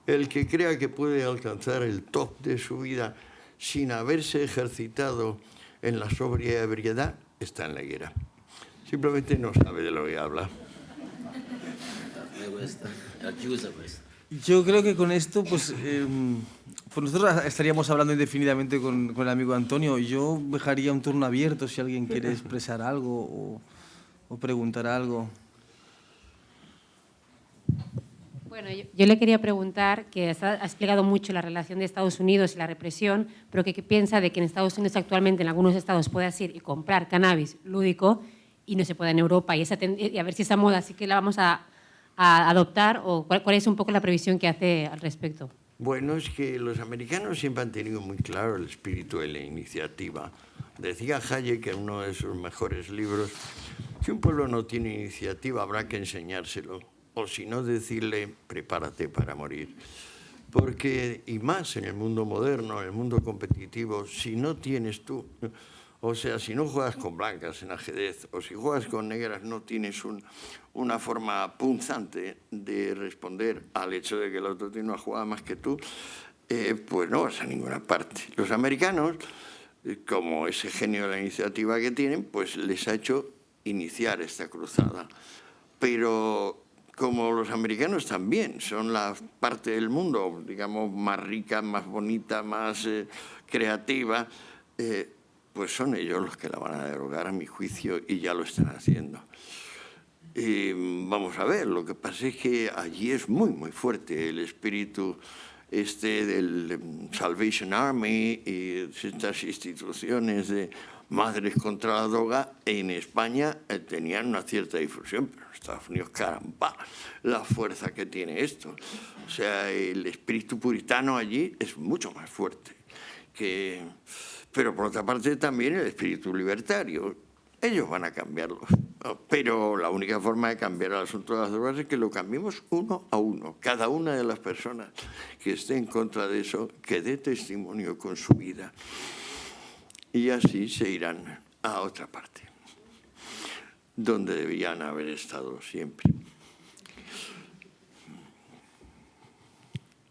El que crea que puede alcanzar el top de su vida sin haberse ejercitado en la sobriedad está en la higuera. Simplemente no sabe de lo que habla. Yo creo que con esto, pues nosotros estaríamos hablando indefinidamente con el amigo Antonio. Yo dejaría un turno abierto si alguien quiere expresar algo o preguntar algo. Bueno, yo le quería preguntar, que ha explicado mucho la relación de Estados Unidos y la represión, pero ¿qué piensa de que en Estados Unidos actualmente en algunos estados puedas ir y comprar cannabis lúdico y no se pueda en Europa? Y a ver si esa moda sí que la vamos a adoptar, o cuál es un poco la previsión que hace al respecto. Bueno, es que los americanos siempre han tenido muy claro el espíritu de la iniciativa. Decía Hayek en uno de sus mejores libros, si un pueblo no tiene iniciativa habrá que enseñárselo, o si no decirle, prepárate para morir. Porque, y más en el mundo moderno, en el mundo competitivo, si no tienes tú... O sea, si no juegas con blancas en ajedrez o si juegas con negras, no tienes una forma punzante de responder al hecho de que el otro tiene una jugada más que tú, pues no vas a ninguna parte. Los americanos, como ese genio de la iniciativa que tienen, pues les ha hecho iniciar esta cruzada. Pero como los americanos también son la parte del mundo, digamos, más rica, más bonita, más creativa, pues son ellos los que la van a derogar, a mi juicio, y ya lo están haciendo. Vamos a ver, lo que pasa es que allí es muy, muy fuerte el espíritu del Salvation Army y estas instituciones de madres contra la droga. En España tenían una cierta difusión, pero en Estados Unidos, caramba, la fuerza que tiene esto. O sea, el espíritu puritano allí es mucho más fuerte. Pero por otra parte también el espíritu libertario. Ellos van a cambiarlo, pero la única forma de cambiar el asunto de las drogas es que lo cambiemos uno a uno. Cada una de las personas que esté en contra de eso, que dé testimonio con su vida. Y así se irán a otra parte, donde debían haber estado siempre.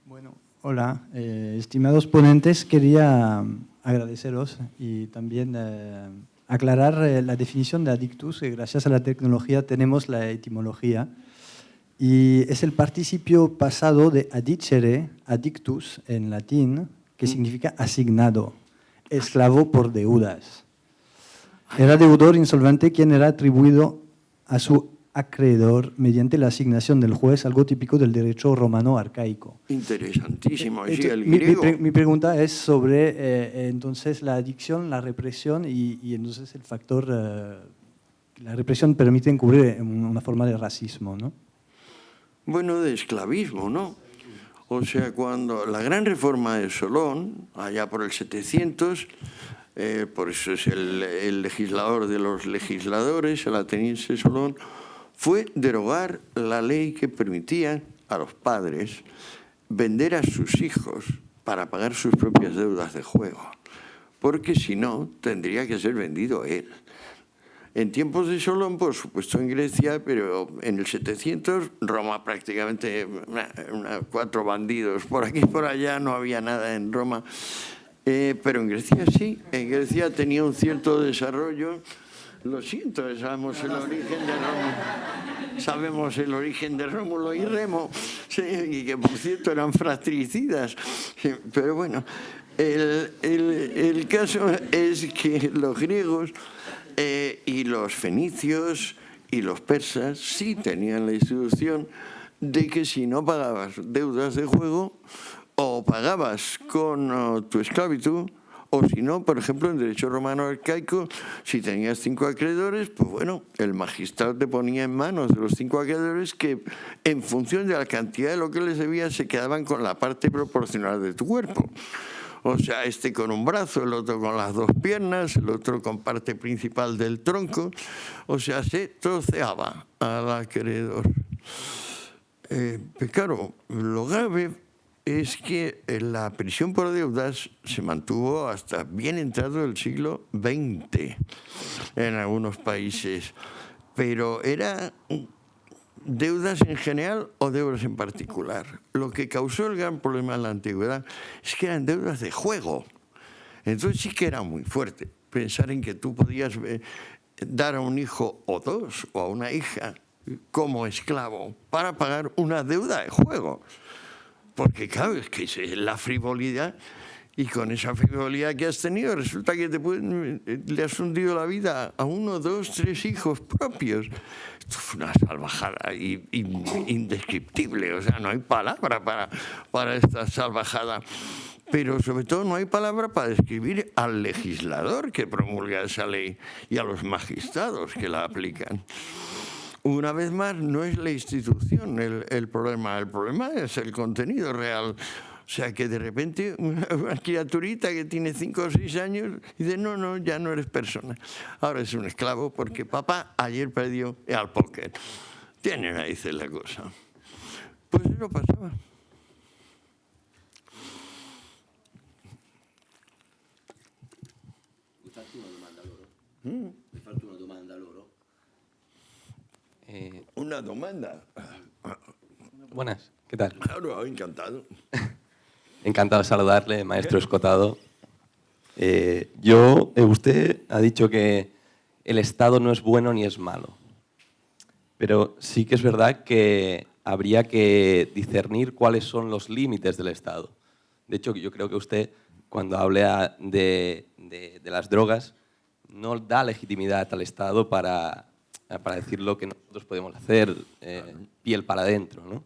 Bueno, hola, estimados ponentes, quería agradeceros y también aclarar la definición de adictus, que gracias a la tecnología tenemos la etimología, y es el participio pasado de adicere, adictus en latín, que significa asignado, esclavo por deudas. Era deudor insolvente quien era atribuido a su acreedor mediante la asignación del juez, algo típico del derecho romano arcaico. Interesantísimo, sí, el griego. Mi pregunta es sobre entonces la adicción, la represión y entonces el factor, la represión permite encubrir una forma de racismo, ¿no? Bueno, de esclavismo, ¿no? O sea, cuando la gran reforma de Solón, allá por el 700, por eso es el legislador de los legisladores, el ateniense Solón, fue derogar la ley que permitía a los padres vender a sus hijos para pagar sus propias deudas de juego, porque si no, tendría que ser vendido él. En tiempos de Solón, por supuesto en Grecia, pero en el 700, Roma prácticamente, 4 bandidos, por aquí y por allá no había nada en Roma, pero en Grecia sí, en Grecia tenía un cierto desarrollo. Lo siento, sabemos el origen de Rómulo. Sabemos el origen de Rómulo y Remo, sí, y que por cierto eran fratricidas. Sí, pero bueno, el caso es que los griegos y los fenicios y los persas sí tenían la institución de que si no pagabas deudas de juego, o pagabas con tu esclavitud, o si no, por ejemplo, en derecho romano arcaico, si tenías 5 acreedores, pues bueno, el magistrado te ponía en manos de los 5 acreedores que, en función de la cantidad de lo que les debías, se quedaban con la parte proporcional de tu cuerpo. O sea, este con un brazo, el otro con las 2 piernas, el otro con parte principal del tronco. O sea, se troceaba al acreedor. Pero claro, lo grave es que la prisión por deudas se mantuvo hasta bien entrado el siglo XX en algunos países, pero era deudas en general o deudas en particular. Lo que causó el gran problema en la antigüedad es que eran deudas de juego. Entonces sí que era muy fuerte pensar en que tú podías dar a un hijo o 2 o a una hija como esclavo para pagar una deuda de juego. Porque claro, es que es la frivolidad, y con esa frivolidad que has tenido resulta que le has hundido la vida a 1, 2, 3 hijos propios. Esto fue una salvajada indescriptible, o sea, no hay palabra para esta salvajada. Pero sobre todo no hay palabra para describir al legislador que promulga esa ley y a los magistrados que la aplican. Una vez más, no es la institución el problema es el contenido real. O sea, que de repente una criaturita que tiene 5 o 6 años dice, no, ya no eres persona. Ahora es un esclavo porque papá ayer perdió al póker. Tiene narices la cosa. Pues eso pasaba. Mi fate una domanda a loro? Mi fate una domanda a loro? Una demanda. Buenas, ¿qué tal? Claro, encantado. Encantado de saludarle, maestro Escotado. Usted ha dicho que el Estado no es bueno ni es malo, pero sí que es verdad que habría que discernir cuáles son los límites del Estado. De hecho, yo creo que usted, cuando habla de las drogas, no da legitimidad al Estado para decir lo que nosotros podemos hacer, piel para adentro, ¿no?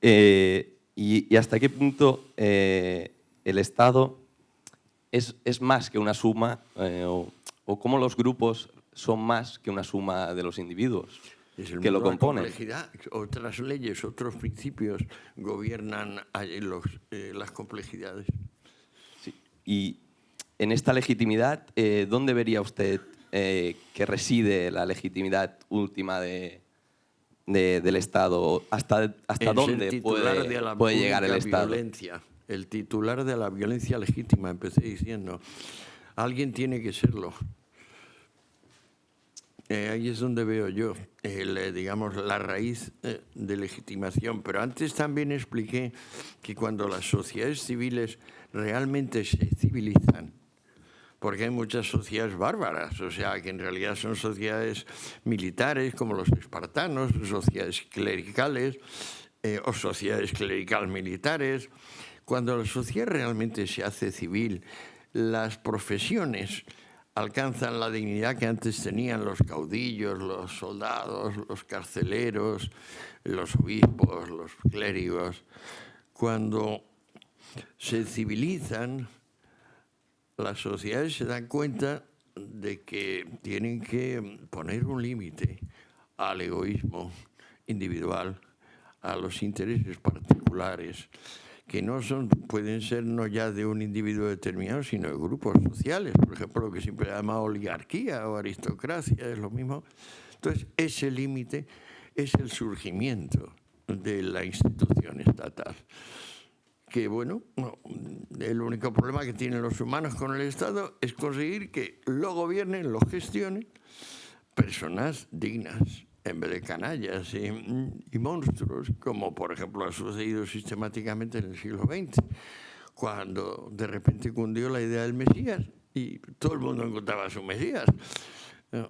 Y hasta qué punto el Estado es más que una suma, o cómo los grupos son más que una suma de los individuos que lo componen. Complejidad. Otras leyes, otros principios gobiernan las complejidades. Sí. Y en esta legitimidad, ¿dónde vería usted que reside la legitimidad última del Estado? ¿Hasta dónde puede llegar el Estado? Violencia. El titular de la violencia legítima, empecé diciendo. Alguien tiene que serlo. Ahí es donde veo yo, digamos, la raíz de legitimación. Pero antes también expliqué que cuando las sociedades civiles realmente se civilizan, porque hay muchas sociedades bárbaras, o sea, que en realidad son sociedades militares, como los espartanos, sociedades clericales o sociedades clericales militares. Cuando la sociedad realmente se hace civil, las profesiones alcanzan la dignidad que antes tenían los caudillos, los soldados, los carceleros, los obispos, los clérigos. Cuando se civilizan, las sociedades se dan cuenta de que tienen que poner un límite al egoísmo individual, a los intereses particulares, que pueden ser no ya de un individuo determinado, sino de grupos sociales. Por ejemplo, lo que siempre se llama oligarquía o aristocracia, es lo mismo. Entonces, ese límite es el surgimiento de la institución estatal. Que, bueno, el único problema que tienen los humanos con el Estado es conseguir que lo gobiernen, lo gestionen personas dignas, en vez de canallas y monstruos, como por ejemplo ha sucedido sistemáticamente en el siglo XX, cuando de repente cundió la idea del Mesías y todo el mundo encontraba a su Mesías.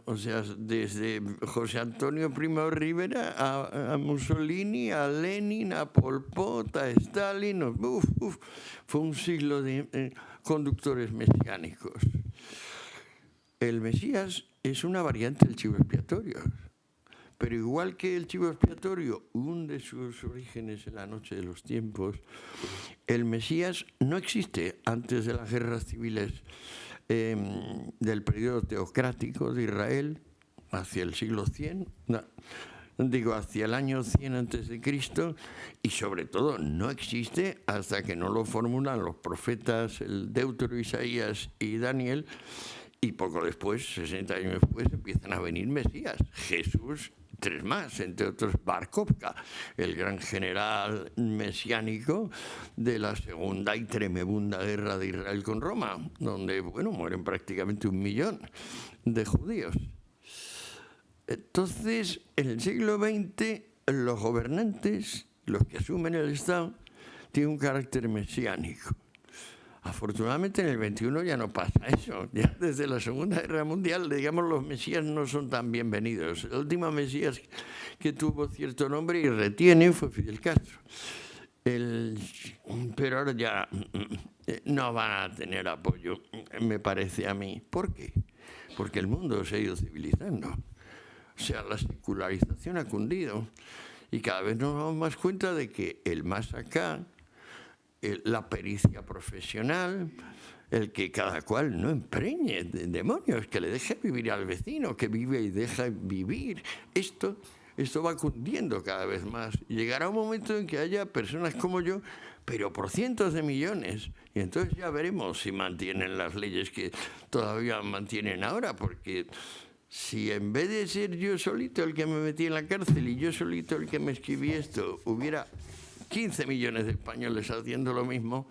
O sea, desde José Antonio Primo de Rivera a Mussolini, a Lenin, a Pol Pot, a Stalin, fue un siglo de conductores mesiánicos. El Mesías es una variante del chivo expiatorio. Pero igual que el chivo expiatorio hunde sus orígenes en la noche de los tiempos, el Mesías no existe antes de las guerras civiles del periodo teocrático de Israel, hacia el siglo 100, hacia el año 100 a.C., y sobre todo no existe hasta que no lo formulan los profetas, el Deutero, Isaías y Daniel, y poco después, 60 años después, empiezan a venir Mesías, Jesús, 3 más, entre otros Bar Kokhba, el gran general mesiánico de la segunda y tremenda guerra de Israel con Roma, donde, bueno, mueren prácticamente 1 millón de judíos. Entonces, en el siglo XX, los gobernantes, los que asumen el Estado, tienen un carácter mesiánico. Afortunadamente en el 21 ya no pasa eso. Ya desde la Segunda Guerra Mundial, digamos, los mesías no son tan bienvenidos. El último mesías que tuvo cierto nombre y retiene fue Fidel Castro. Pero ahora ya no van a tener apoyo, me parece a mí. ¿Por qué? Porque el mundo se ha ido civilizando. O sea, la secularización ha cundido y cada vez nos damos más cuenta de que el más acá, la pericia profesional, el que cada cual no empreñe de demonios, que le deje vivir al vecino, que vive y deja vivir. Esto va cundiendo cada vez más. Llegará un momento en que haya personas como yo, pero por cientos de millones. Y entonces ya veremos si mantienen las leyes que todavía mantienen ahora, porque si en vez de ser yo solito el que me metí en la cárcel y yo solito el que me escribí esto, hubiera 15 millones de españoles haciendo lo mismo,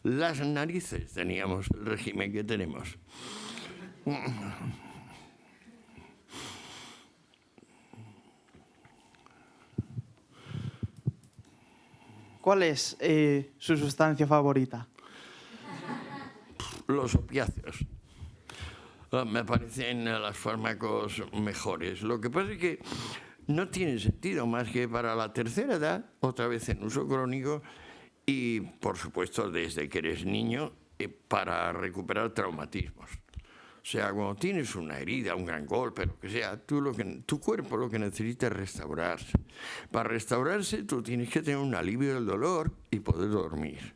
las narices teníamos el régimen que tenemos. ¿Cuál es su sustancia favorita? Los opiáceos. Me parecen los fármacos mejores. Lo que pasa es que no tiene sentido más que para la tercera edad, otra vez en uso crónico, y por supuesto desde que eres niño, para recuperar traumatismos. O sea, cuando tienes una herida, un gran golpe, lo que sea, tu cuerpo lo que necesita es restaurarse. Para restaurarse tú tienes que tener un alivio del dolor y poder dormir.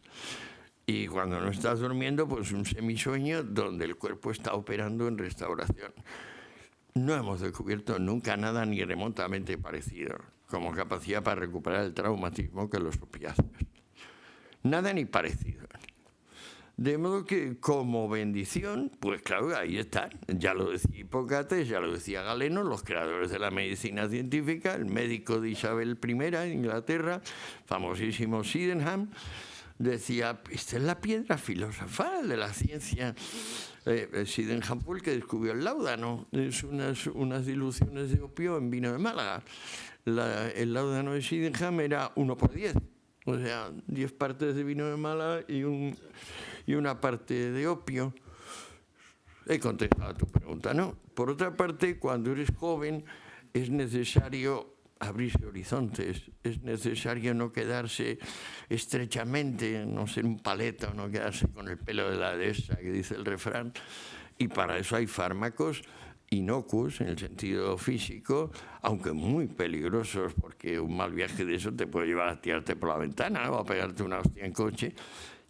Y cuando no estás durmiendo, pues un semisueño donde el cuerpo está operando en restauración. No hemos descubierto nunca nada ni remotamente parecido como capacidad para recuperar el traumatismo que los opiáceos. Nada ni parecido. De modo que, como bendición, pues claro, ahí está. Ya lo decía Hipócrates, ya lo decía Galeno, los creadores de la medicina científica, el médico de Isabel I en Inglaterra, famosísimo Sydenham, decía, esta es la piedra filosofal de la ciencia. Sydenham fue el que descubrió el láudano, es unas diluciones de opio en vino de Málaga. El láudano de Sydenham era 1/10, o sea, 10 partes de vino de Málaga y una parte de opio. He contestado a tu pregunta, ¿no? Por otra parte, cuando eres joven es necesario abrirse horizontes, es necesario no quedarse estrechamente, no ser un paleta, no quedarse con el pelo de la dehesa, que dice el refrán, y para eso hay fármacos inocuos en el sentido físico, aunque muy peligrosos, porque un mal viaje de eso te puede llevar a tirarte por la ventana o a pegarte una hostia en coche,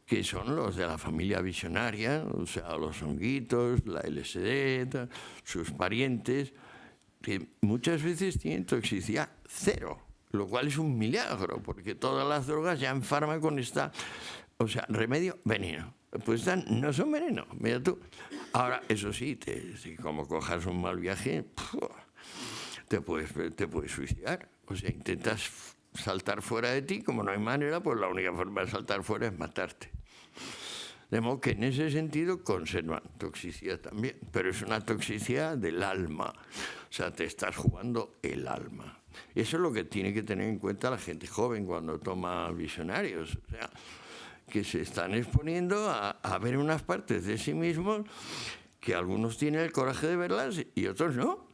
que son los de la familia visionaria, o sea, los honguitos, la LSD, sus parientes, que muchas veces tienen toxicidad cero, lo cual es un milagro, porque todas las drogas ya en fármaco está, o sea, remedio, veneno. Pues no son veneno, mira tú. Ahora, eso sí, si como cojas un mal viaje, te puedes suicidar. O sea, intentas saltar fuera de ti, como no hay manera, pues la única forma de saltar fuera es matarte. De modo que en ese sentido conservan toxicidad también, pero es una toxicidad del alma. O sea, te estás jugando el alma. Eso es lo que tiene que tener en cuenta la gente joven cuando toma visionarios. O sea, que se están exponiendo a ver unas partes de sí mismos que algunos tienen el coraje de verlas y otros no.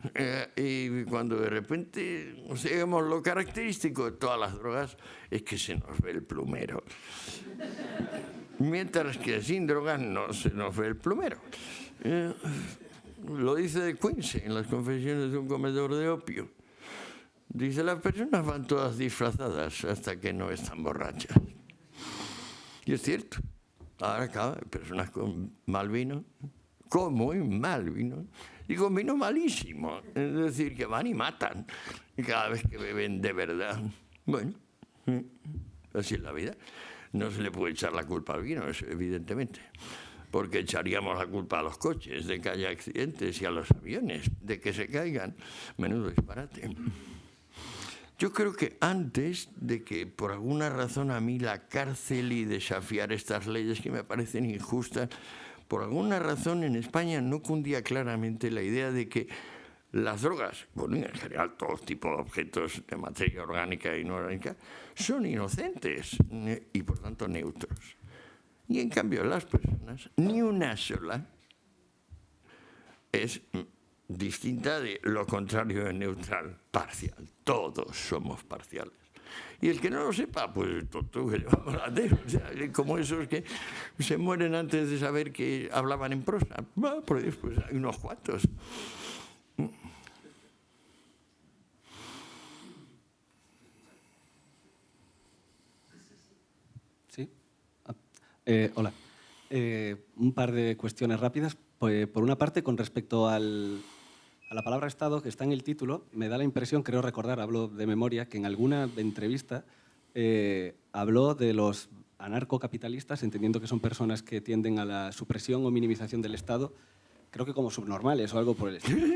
Y cuando de repente digamos, lo característico de todas las drogas es que se nos ve el plumero. Mientras que sin drogas no se nos ve el plumero. Lo dice de Quincy en las confesiones de un comedor de opio. Dice, las personas van todas disfrazadas hasta que no están borrachas. Y es cierto. Ahora, claro, hay personas con mal vino, con muy mal vino, y con vino malísimo. Es decir, que van y matan cada vez que beben de verdad. Bueno, así es la vida. No se le puede echar la culpa al vino, eso, evidentemente, porque echaríamos la culpa a los coches de que haya accidentes y a los aviones de que se caigan. Menudo disparate. Yo creo que antes de que por alguna razón a mí la cárcel y desafiar estas leyes que me parecen injustas, por alguna razón en España no cundía claramente la idea de que las drogas, bueno, en general todo tipo de objetos de materia orgánica e inorgánica, son inocentes y por tanto neutros. Y en cambio las personas, ni una sola es distinta de lo contrario de neutral, parcial. Todos somos parciales. Y el que no lo sepa, pues tonto que le vamos a hacer. O sea, como esos que se mueren antes de saber que hablaban en prosa. Bueno, pues hay unos cuantos. Sí. Hola. Un par de cuestiones rápidas. Pues, por una parte, con respecto a la palabra Estado, que está en el título, me da la impresión, creo recordar, hablo de memoria, que en alguna entrevista habló de los anarcocapitalistas, entendiendo que son personas que tienden a la supresión o minimización del Estado, creo que como subnormales o algo por el estilo.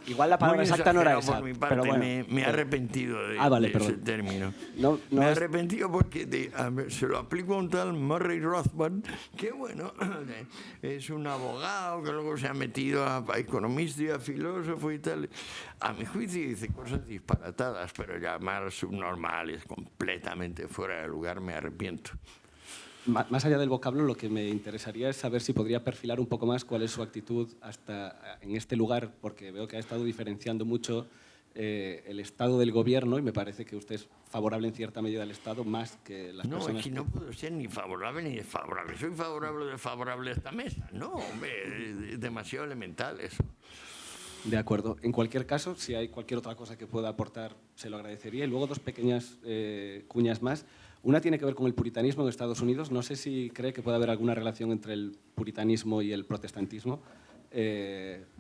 Igual la palabra exacta no era esa. Por mi parte, pero bueno, me he arrepentido de vale, ese término. No me he es... arrepentido porque se lo aplico a un tal Murray Rothbard, que bueno, es un abogado que luego se ha metido a economista y a filósofo y tal. A mi juicio dice cosas disparatadas, pero llamar subnormales completamente fuera de lugar me arrepiento. Más allá del vocablo, lo que me interesaría es saber si podría perfilar un poco más cuál es su actitud hasta en este lugar, porque veo que ha estado diferenciando mucho el estado del gobierno, y me parece que usted es favorable en cierta medida al Estado más que las No, personas. es que no puedo ser ni favorable ni desfavorable. Soy favorable a esta mesa. No, hombre, es demasiado elemental eso. De acuerdo. En cualquier caso, si hay cualquier otra cosa que pueda aportar, se lo agradecería. Y luego dos pequeñas cuñas más. Una tiene que ver con el puritanismo en Estados Unidos. No sé si cree que puede haber alguna relación entre el puritanismo y el protestantismo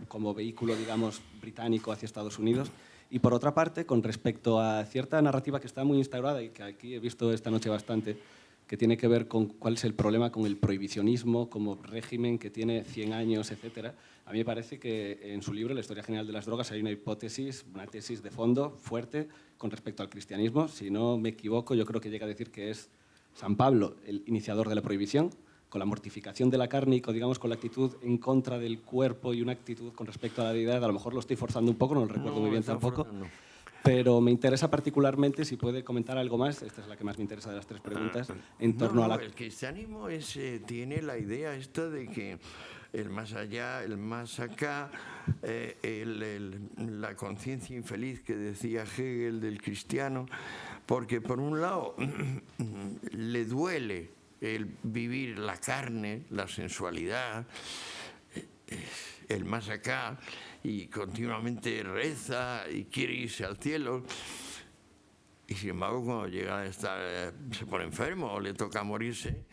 como vehículo, digamos, británico hacia Estados Unidos. Y por otra parte, con respecto a cierta narrativa que está muy instaurada y que aquí he visto esta noche bastante, que tiene que ver con cuál es el problema con el prohibicionismo como régimen que tiene 100 años, etcétera. A mí me parece que en su libro, La historia general de las drogas, hay una hipótesis, una tesis de fondo fuerte con respecto al cristianismo. Si no me equivoco, yo creo que llega a decir que es San Pablo el iniciador de la prohibición, con la mortificación de la carne y, digamos, con la actitud en contra del cuerpo y una actitud con respecto a la deidad. A lo mejor lo estoy forzando un poco, no lo recuerdo muy bien tampoco. Pero me interesa particularmente, si puede comentar algo más, esta es la que más me interesa de las tres preguntas, en torno a la... El cristianismo tiene la idea esta de que el más allá, el más acá, la conciencia infeliz que decía Hegel del cristiano, porque por un lado le duele el vivir la carne, la sensualidad, el más acá, y continuamente reza y quiere irse al cielo, y sin embargo cuando llega a estar, se pone enfermo o le toca morirse,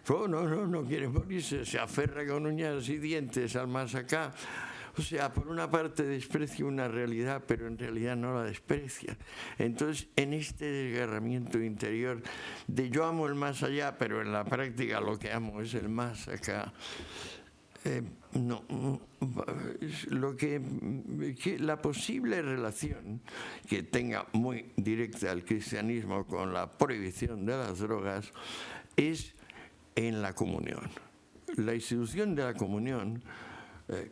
no quiere morirse, se aferra con uñas y dientes al más acá. O sea, por una parte desprecia una realidad, pero en realidad no la desprecia. Entonces, en este desgarramiento interior de yo amo el más allá, pero en la práctica lo que amo es el más acá, la posible relación que tenga muy directa el cristianismo con la prohibición de las drogas es en la comunión. La institución de la comunión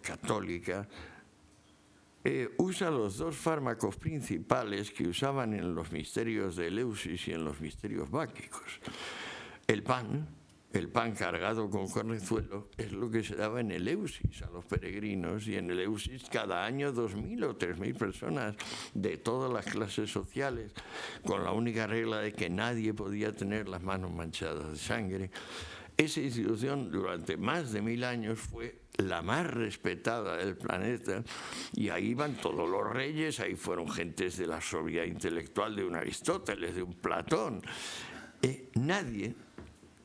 católica usa los dos fármacos principales que usaban en los misterios de Eleusis y en los misterios báquicos. El pan cargado con cornezuelo es lo que se daba en Eleusis a los peregrinos, y en Eleusis cada año 2.000 o 3.000 personas de todas las clases sociales, con la única regla de que nadie podía tener las manos manchadas de sangre. Esa institución durante más de 1000 años fue la más respetada del planeta, y ahí iban todos los reyes, ahí fueron gentes de la sobria intelectual de un Aristóteles, de un Platón. Nadie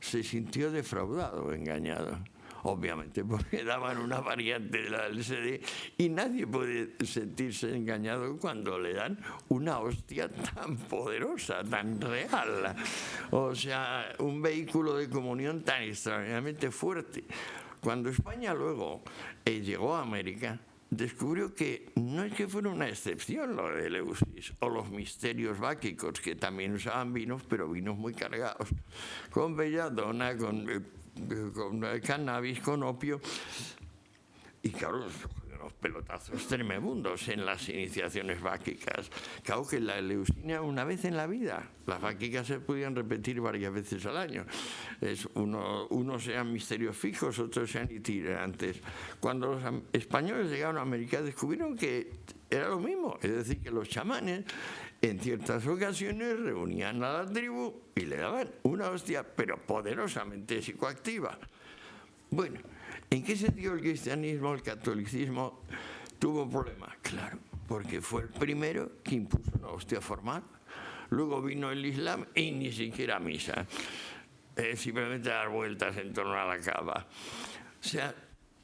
se sintió defraudado o engañado, obviamente porque daban una variante de la LSD, y nadie puede sentirse engañado cuando le dan una hostia tan poderosa, tan real, o sea, un vehículo de comunión tan extraordinariamente fuerte. Cuando España luego llegó a América, descubrió que no es que fuera una excepción lo de Eleusis o los misterios báquicos, que también usaban vinos, pero vinos muy cargados, con belladona, con cannabis, con opio, y claro, unos pelotazos tremendos en las iniciaciones báquicas. Claro que la eleusina una vez en la vida, las báquicas se podían repetir varias veces al año. Unos sean misterios fijos, otros sean itinerantes. Cuando los españoles llegaron a América descubrieron que era lo mismo, es decir, que los chamanes en ciertas ocasiones reunían a la tribu y le daban una hostia, pero poderosamente psicoactiva. Bueno, ¿en qué sentido el cristianismo, el catolicismo tuvo problemas? Claro, porque fue el primero que impuso una hostia formal. Luego vino el Islam y ni siquiera misa. Simplemente dar vueltas en torno a la Kaaba. O sea,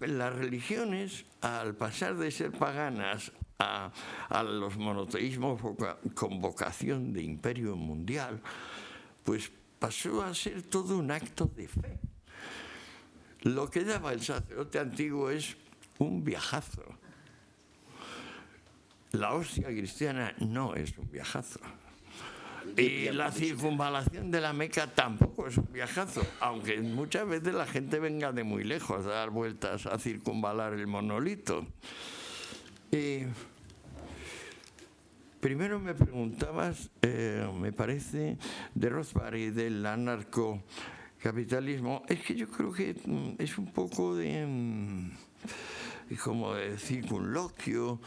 las religiones, al pasar de ser paganas a los monoteísmos con vocación de imperio mundial, pues pasó a ser todo un acto de fe. Lo que daba el sacerdote antiguo es un viajazo. La hostia cristiana no es un viajazo. Y la circunvalación de la Meca tampoco es un viajazo, aunque muchas veces la gente venga de muy lejos a dar vueltas a circunvalar el monolito. Primero me preguntabas, me parece, de Rothbard, del anarcocapitalismo. Es que yo creo que es un poco de como de circunloquio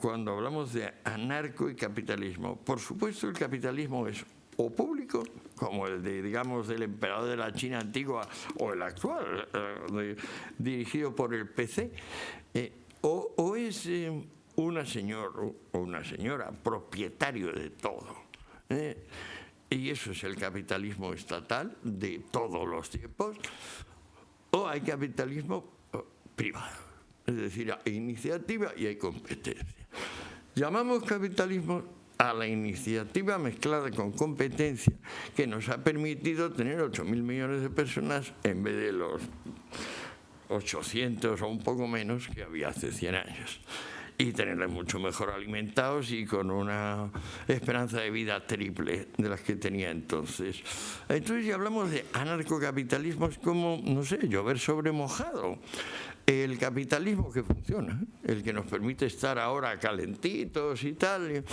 cuando hablamos de anarco y capitalismo. Por supuesto, el capitalismo es o público, como el de, digamos, del emperador de la China antigua o el actual, dirigido por el PC, o es una señora o una señora propietario de todo. Y eso es el capitalismo estatal de todos los tiempos, o hay capitalismo privado. Es decir, hay iniciativa y hay competencia. Llamamos capitalismo a la iniciativa mezclada con competencia que nos ha permitido tener 8.000 millones de personas en vez de los 800 o un poco menos que había hace 100 años. Y tenerlos mucho mejor alimentados y con una esperanza de vida triple de las que tenía entonces. Entonces, si hablamos de anarcocapitalismo, es como, no sé, llover sobre mojado. El capitalismo que funciona, el que nos permite estar ahora calentitos y tal,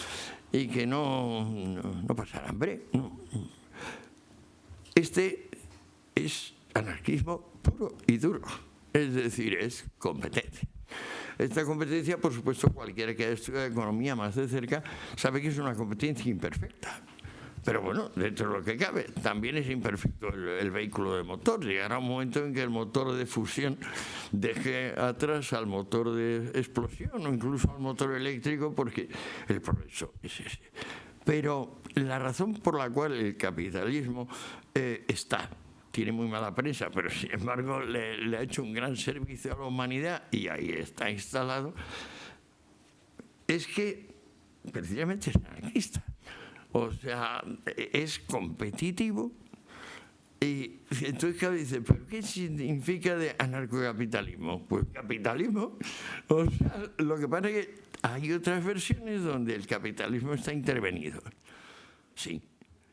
y que no pasar hambre. No. Este es anarquismo puro y duro, es decir, es competencia. Esta competencia, por supuesto, cualquiera que haya estudiado economía más de cerca sabe que es una competencia imperfecta. Pero bueno, dentro de lo que cabe, también es imperfecto el vehículo de motor. Llegará un momento en que el motor de fusión deje atrás al motor de explosión o incluso al motor eléctrico, porque el progreso es ese. Pero la razón por la cual el capitalismo tiene muy mala prensa, pero sin embargo le ha hecho un gran servicio a la humanidad y ahí está instalado, es que precisamente es anarquista. O sea, es competitivo. Y entonces, claro, dice, ¿pero qué significa de anarcocapitalismo? Pues capitalismo. O sea, lo que pasa es que hay otras versiones donde el capitalismo está intervenido. Sí.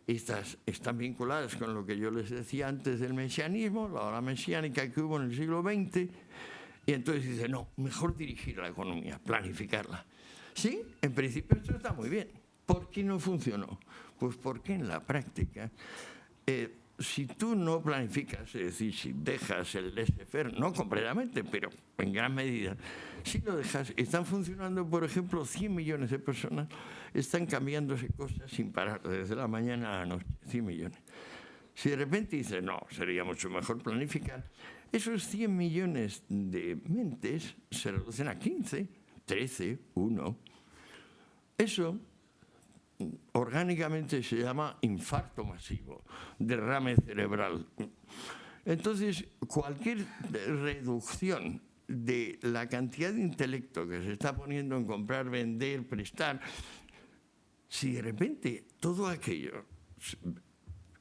Estas están vinculadas con lo que yo les decía antes del mesianismo, la ola mesiánica que hubo en el siglo XX. Y entonces dice, no, mejor dirigir la economía, planificarla. Sí, en principio esto está muy bien. ¿Por qué no funcionó? Pues porque en la práctica, si tú no planificas, es decir, si dejas el laissez-faire, no completamente, pero en gran medida, si lo dejas, están funcionando, por ejemplo, 100 millones de personas, están cambiándose cosas sin parar, desde la mañana a la noche, 100 millones. Si de repente dices, no, sería mucho mejor planificar, esos 100 millones de mentes se reducen a 15, 13, 1. Eso orgánicamente se llama infarto masivo, derrame cerebral. Entonces, cualquier reducción de la cantidad de intelecto que se está poniendo en comprar, vender, prestar, si de repente todo aquello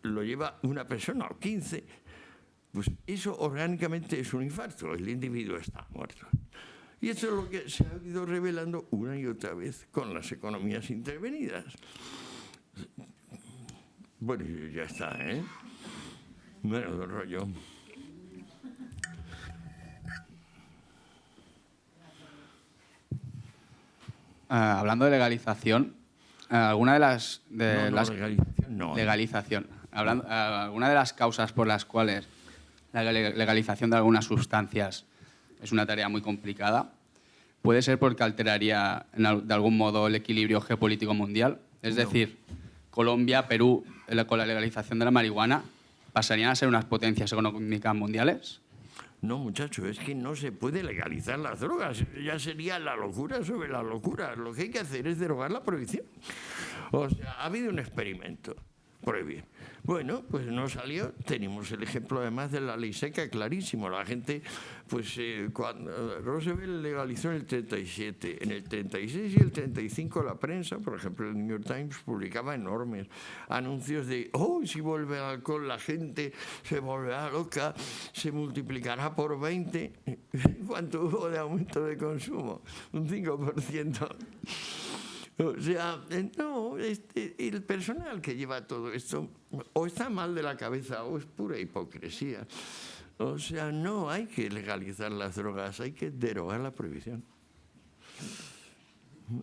lo lleva una persona o 15, pues eso orgánicamente es un infarto, el individuo está muerto. Y eso es lo que se ha ido revelando una y otra vez con las economías intervenidas. Bueno, ya está, ¿eh? Bueno, rollo. Hablando de legalización, alguna de las... legalización no. Legalización. Alguna de las causas por las cuales la legalización de algunas sustancias es una tarea muy complicada, puede ser porque alteraría de algún modo el equilibrio geopolítico mundial. Es decir, Colombia, Perú, con la legalización de la marihuana, ¿pasarían a ser unas potencias económicas mundiales? No, muchacho, es que no se puede legalizar las drogas. Ya sería la locura sobre la locura. Lo que hay que hacer es derogar la prohibición. O sea, ha habido un experimento. Prohibir. Bueno, pues no salió. Tenemos el ejemplo además de la ley seca, clarísimo. La gente, pues cuando Roosevelt legalizó en el 37, en el 36 y el 35 la prensa, por ejemplo el New York Times, publicaba enormes anuncios de, oh, si vuelve el alcohol la gente se volverá loca, se multiplicará por 20. ¿Cuánto hubo de aumento de consumo? Un 5%. O sea, no, el personal que lleva todo esto o está mal de la cabeza o es pura hipocresía. O sea, no hay que legalizar las drogas, hay que derogar la prohibición.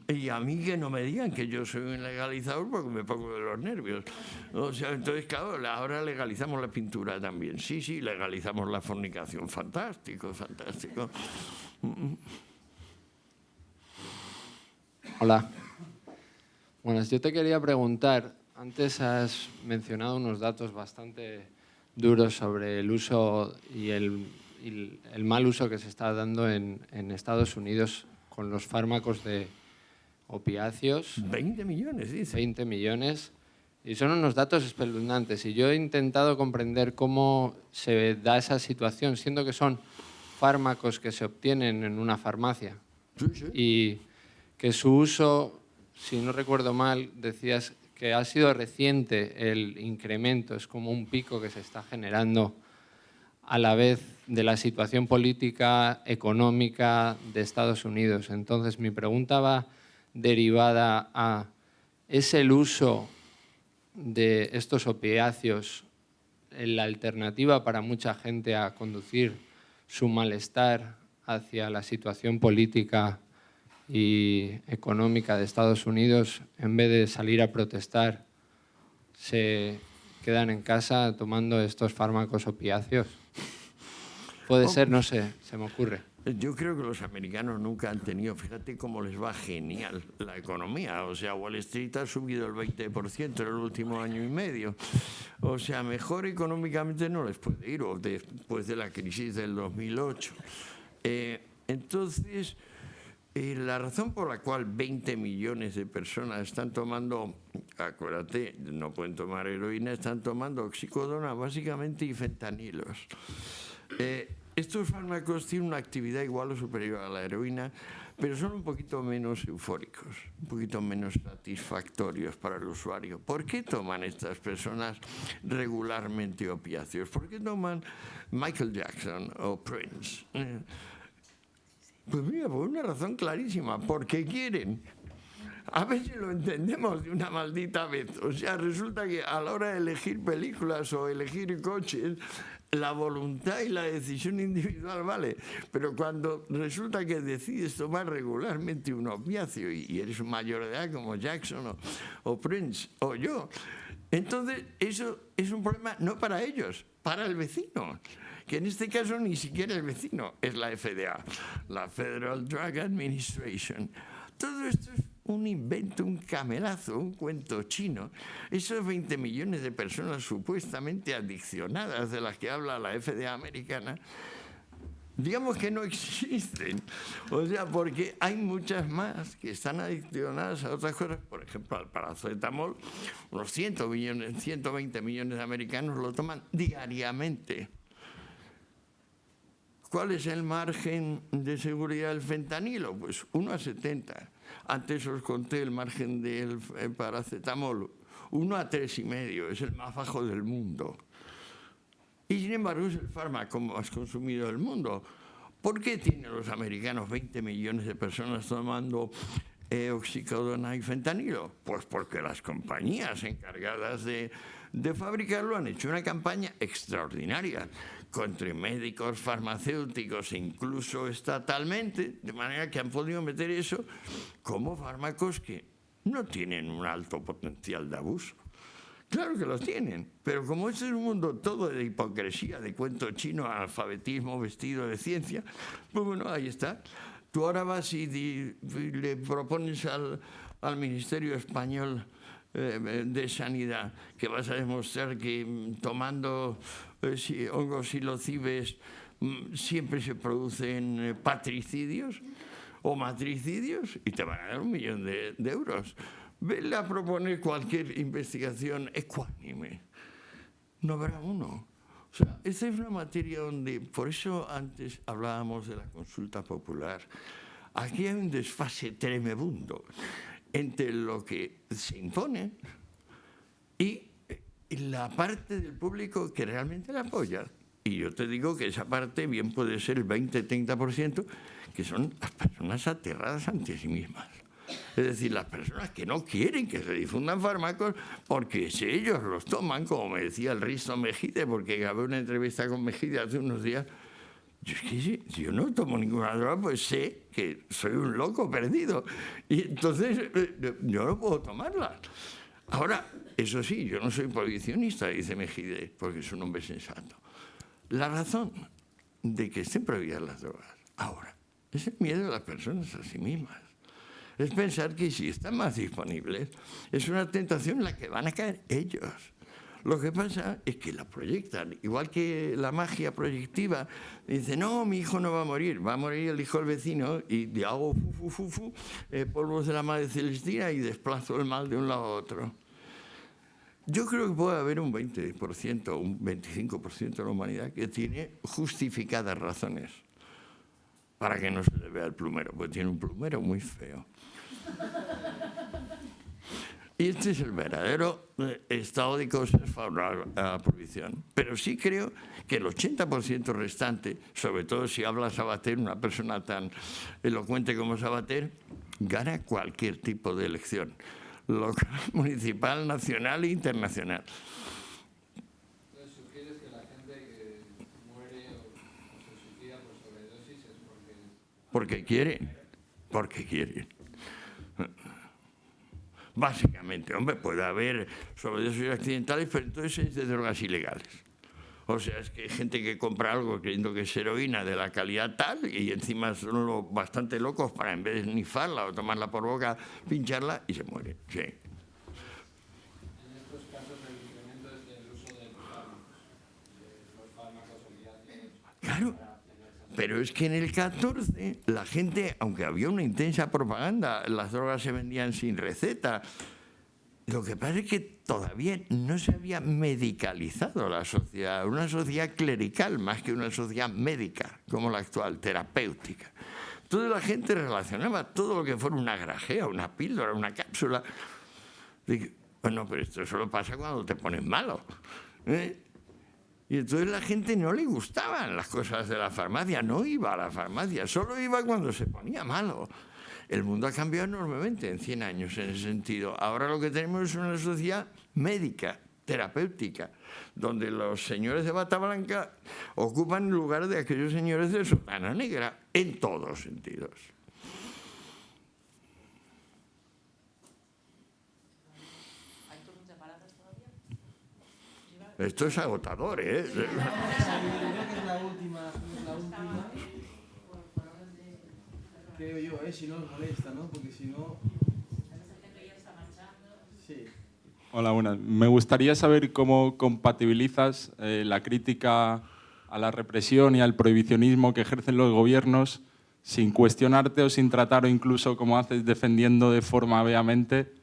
Y a mí que no me digan que yo soy un legalizador porque me pongo de los nervios. O sea, entonces, claro, ahora legalizamos la pintura también. Sí, legalizamos la fornicación. Fantástico, fantástico. Hola. Buenas, yo te quería preguntar, antes has mencionado unos datos bastante duros sobre el uso y el mal uso que se está dando en Estados Unidos con los fármacos de opiáceos. 20 millones, dice. 20 millones. Y son unos datos espeluznantes. Y yo he intentado comprender cómo se da esa situación, siendo que son fármacos que se obtienen en una farmacia. Sí, sí. Y que su uso, si no recuerdo mal, decías que ha sido reciente el incremento, es como un pico que se está generando a la vez de la situación política, económica de Estados Unidos. Entonces, mi pregunta va derivada a, ¿es el uso de estos opiáceos la alternativa para mucha gente a conducir su malestar hacia la situación política y económica de Estados Unidos? En vez de salir a protestar, se quedan en casa tomando estos fármacos opiáceos. Puede ser, no sé, se me ocurre. Yo creo que los americanos nunca han tenido, fíjate cómo les va genial la economía. O sea, Wall Street ha subido el 20% en el último año y medio. O sea, mejor económicamente no les puede ir, o después de la crisis del 2008. Entonces, la razón por la cual 20 millones de personas están tomando, acuérdate, no pueden tomar heroína, están tomando oxicodona básicamente y fentanilos. Estos fármacos tienen una actividad igual o superior a la heroína, pero son un poquito menos eufóricos, un poquito menos satisfactorios para el usuario. ¿Por qué toman estas personas regularmente opiáceos? ¿Por qué toman Michael Jackson o Prince? Pues mira, por una razón clarísima, porque quieren. A ver si lo entendemos de una maldita vez. O sea, resulta que a la hora de elegir películas o elegir coches, la voluntad y la decisión individual vale. Pero cuando resulta que decides tomar regularmente un opiáceo y eres un mayor de edad como Jackson o Prince o yo, entonces eso es un problema no para ellos, para el vecino. Que en este caso ni siquiera el vecino es la FDA, la Federal Drug Administration. Todo esto es un invento, un camelazo, un cuento chino. Esos 20 millones de personas supuestamente adiccionadas de las que habla la FDA americana, digamos que no existen. O sea, porque hay muchas más que están adiccionadas a otras cosas. Por ejemplo, al paracetamol, unos 120 millones de americanos lo toman diariamente. ¿Cuál es el margen de seguridad del fentanilo? Pues 1 a 70. Antes os conté el margen del paracetamol. 1 a 3,5. Es el más bajo del mundo. Y sin embargo es el fármaco más consumido del mundo. ¿Por qué tienen los americanos 20 millones de personas tomando oxicodona y fentanilo? Pues porque las compañías encargadas de fabricarlo han hecho una campaña extraordinaria contra médicos, farmacéuticos e incluso estatalmente, de manera que han podido meter eso como fármacos que no tienen un alto potencial de abuso. Claro que los tienen, pero como este es un mundo todo de hipocresía, de cuento chino, alfabetismo vestido de ciencia, pues bueno, ahí está. Tú ahora vas y le propones al Ministerio Español de Sanidad que vas a demostrar que tomando hongos psilocibes siempre se producen patricidios o matricidios y te van a dar 1 millón de euros. Vele a proponer cualquier investigación ecuánime. No habrá uno. O sea, esta es una materia donde, por eso antes hablábamos de la consulta popular. Aquí hay un desfase tremebundo entre lo que se impone y la parte del público que realmente la apoya. Y yo te digo que esa parte bien puede ser el 20-30%, que son las personas aterradas ante sí mismas. Es decir, las personas que no quieren que se difundan fármacos porque si ellos los toman, como me decía el Risto Mejide, porque grabé una entrevista con Mejide hace unos días, si yo no tomo ninguna droga, pues sé que soy un loco perdido. Y entonces yo no puedo tomarla. Ahora, eso sí, yo no soy prohibicionista, dice Mejide, porque es un hombre sensato. La razón de que estén prohibidas las drogas ahora Es el miedo de las personas a sí mismas. Es pensar que si están más disponibles, es una tentación en la que van a caer ellos. Lo que pasa es que la proyectan, igual que la magia proyectiva. Dice, no, mi hijo no va a morir el hijo del vecino y hago polvos de la madre celestina y desplazo el mal de un lado a otro. Yo creo que puede haber un 20% o un 25% de la humanidad que tiene justificadas razones para que no se le vea el plumero, porque tiene un plumero muy feo. Y este es el verdadero estado de cosas favorable a la prohibición. Pero sí creo que el 80% restante, sobre todo si habla Sabater, una persona tan elocuente como Sabater, gana cualquier tipo de elección, local, municipal, nacional e internacional. Entonces, ¿sugieres que la gente que muere o se suicida por sobredosis es porque quieren? Porque quieren. Básicamente, hombre, puede haber sobredosis accidentales, pero entonces es de drogas ilegales. O sea, es que hay gente que compra algo creyendo que es heroína de la calidad tal y encima son bastante locos para en vez de snifarla o tomarla por boca, pincharla y se muere. Sí. En estos casos el incremento es el uso de los fármacos opiáceos. Claro. Pero es que en el 14 la gente, aunque había una intensa propaganda, las drogas se vendían sin receta. Lo que pasa es que todavía no se había medicalizado la sociedad, una sociedad clerical más que una sociedad médica, como la actual, terapéutica. Toda la gente relacionaba todo lo que fuera una grajea, una píldora, una cápsula. Digo, bueno, pero esto solo pasa cuando te pones malo. Y entonces la gente no le gustaban las cosas de la farmacia, no iba a la farmacia, solo iba cuando se ponía malo. El mundo ha cambiado enormemente en 100 años en ese sentido. Ahora lo que tenemos es una sociedad médica, terapéutica, donde los señores de bata blanca ocupan el lugar de aquellos señores de sotana negra, en todos sentidos. Esto es agotador, ¿eh? Creo que es la última. Creo yo, si no os molesta, ¿no? Porque si no... Sí. Hola, buenas. Me gustaría saber cómo compatibilizas la crítica a la represión y al prohibicionismo que ejercen los gobiernos sin cuestionarte o sin tratar o incluso, como haces, defendiendo de forma vehemente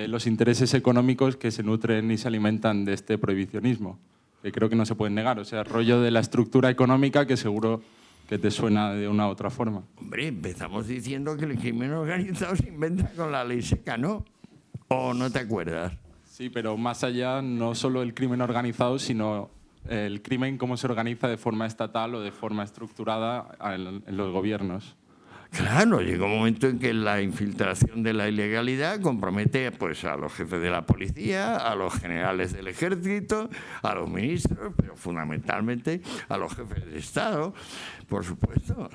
los intereses económicos que se nutren y se alimentan de este prohibicionismo, que creo que no se pueden negar. O sea, rollo de la estructura económica que seguro que te suena de una u otra forma. Hombre, empezamos diciendo que el crimen organizado se inventa con la ley seca, ¿no? ¿O no te acuerdas? Sí, pero más allá, no solo el crimen organizado, sino el crimen cómo se organiza de forma estatal o de forma estructurada en los gobiernos. Claro, llega un momento en que la infiltración de la ilegalidad compromete pues, a los jefes de la policía, a los generales del ejército, a los ministros, pero fundamentalmente a los jefes de Estado, por supuesto.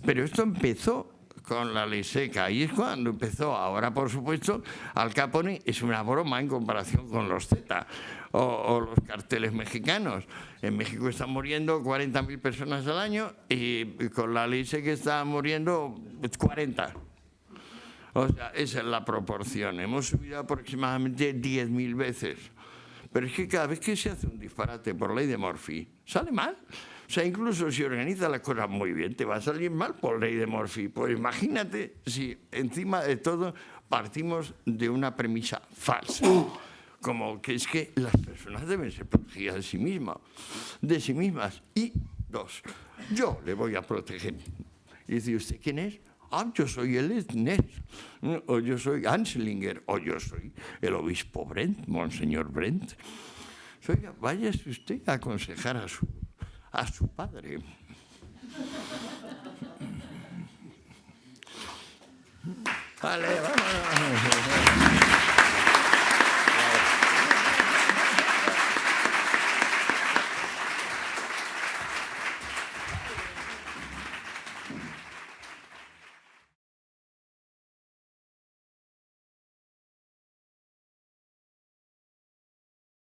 Pero esto empezó con la ley seca, y es cuando empezó. Ahora, por supuesto, Al Capone es una broma en comparación con los Zeta o los carteles mexicanos. En México están muriendo 40.000 personas al año y con la ley seca están muriendo 40. O sea, esa es la proporción. Hemos subido aproximadamente 10.000 veces. Pero es que cada vez que se hace un disparate por ley de Murphy, sale mal. O sea, incluso si organizas las cosas muy bien, te va a salir mal por ley de Murphy. Pues imagínate si encima de todo partimos de una premisa falsa. Como que es que las personas deben ser protegidas de sí mismas. Y dos, yo le voy a proteger. Y dice, ¿usted quién es? Ah, yo soy el Esnes, o yo soy Anslinger, o yo soy el obispo Brent, Monseñor Brent. Oiga, váyase usted a aconsejar a su padre. Vale, vámonos.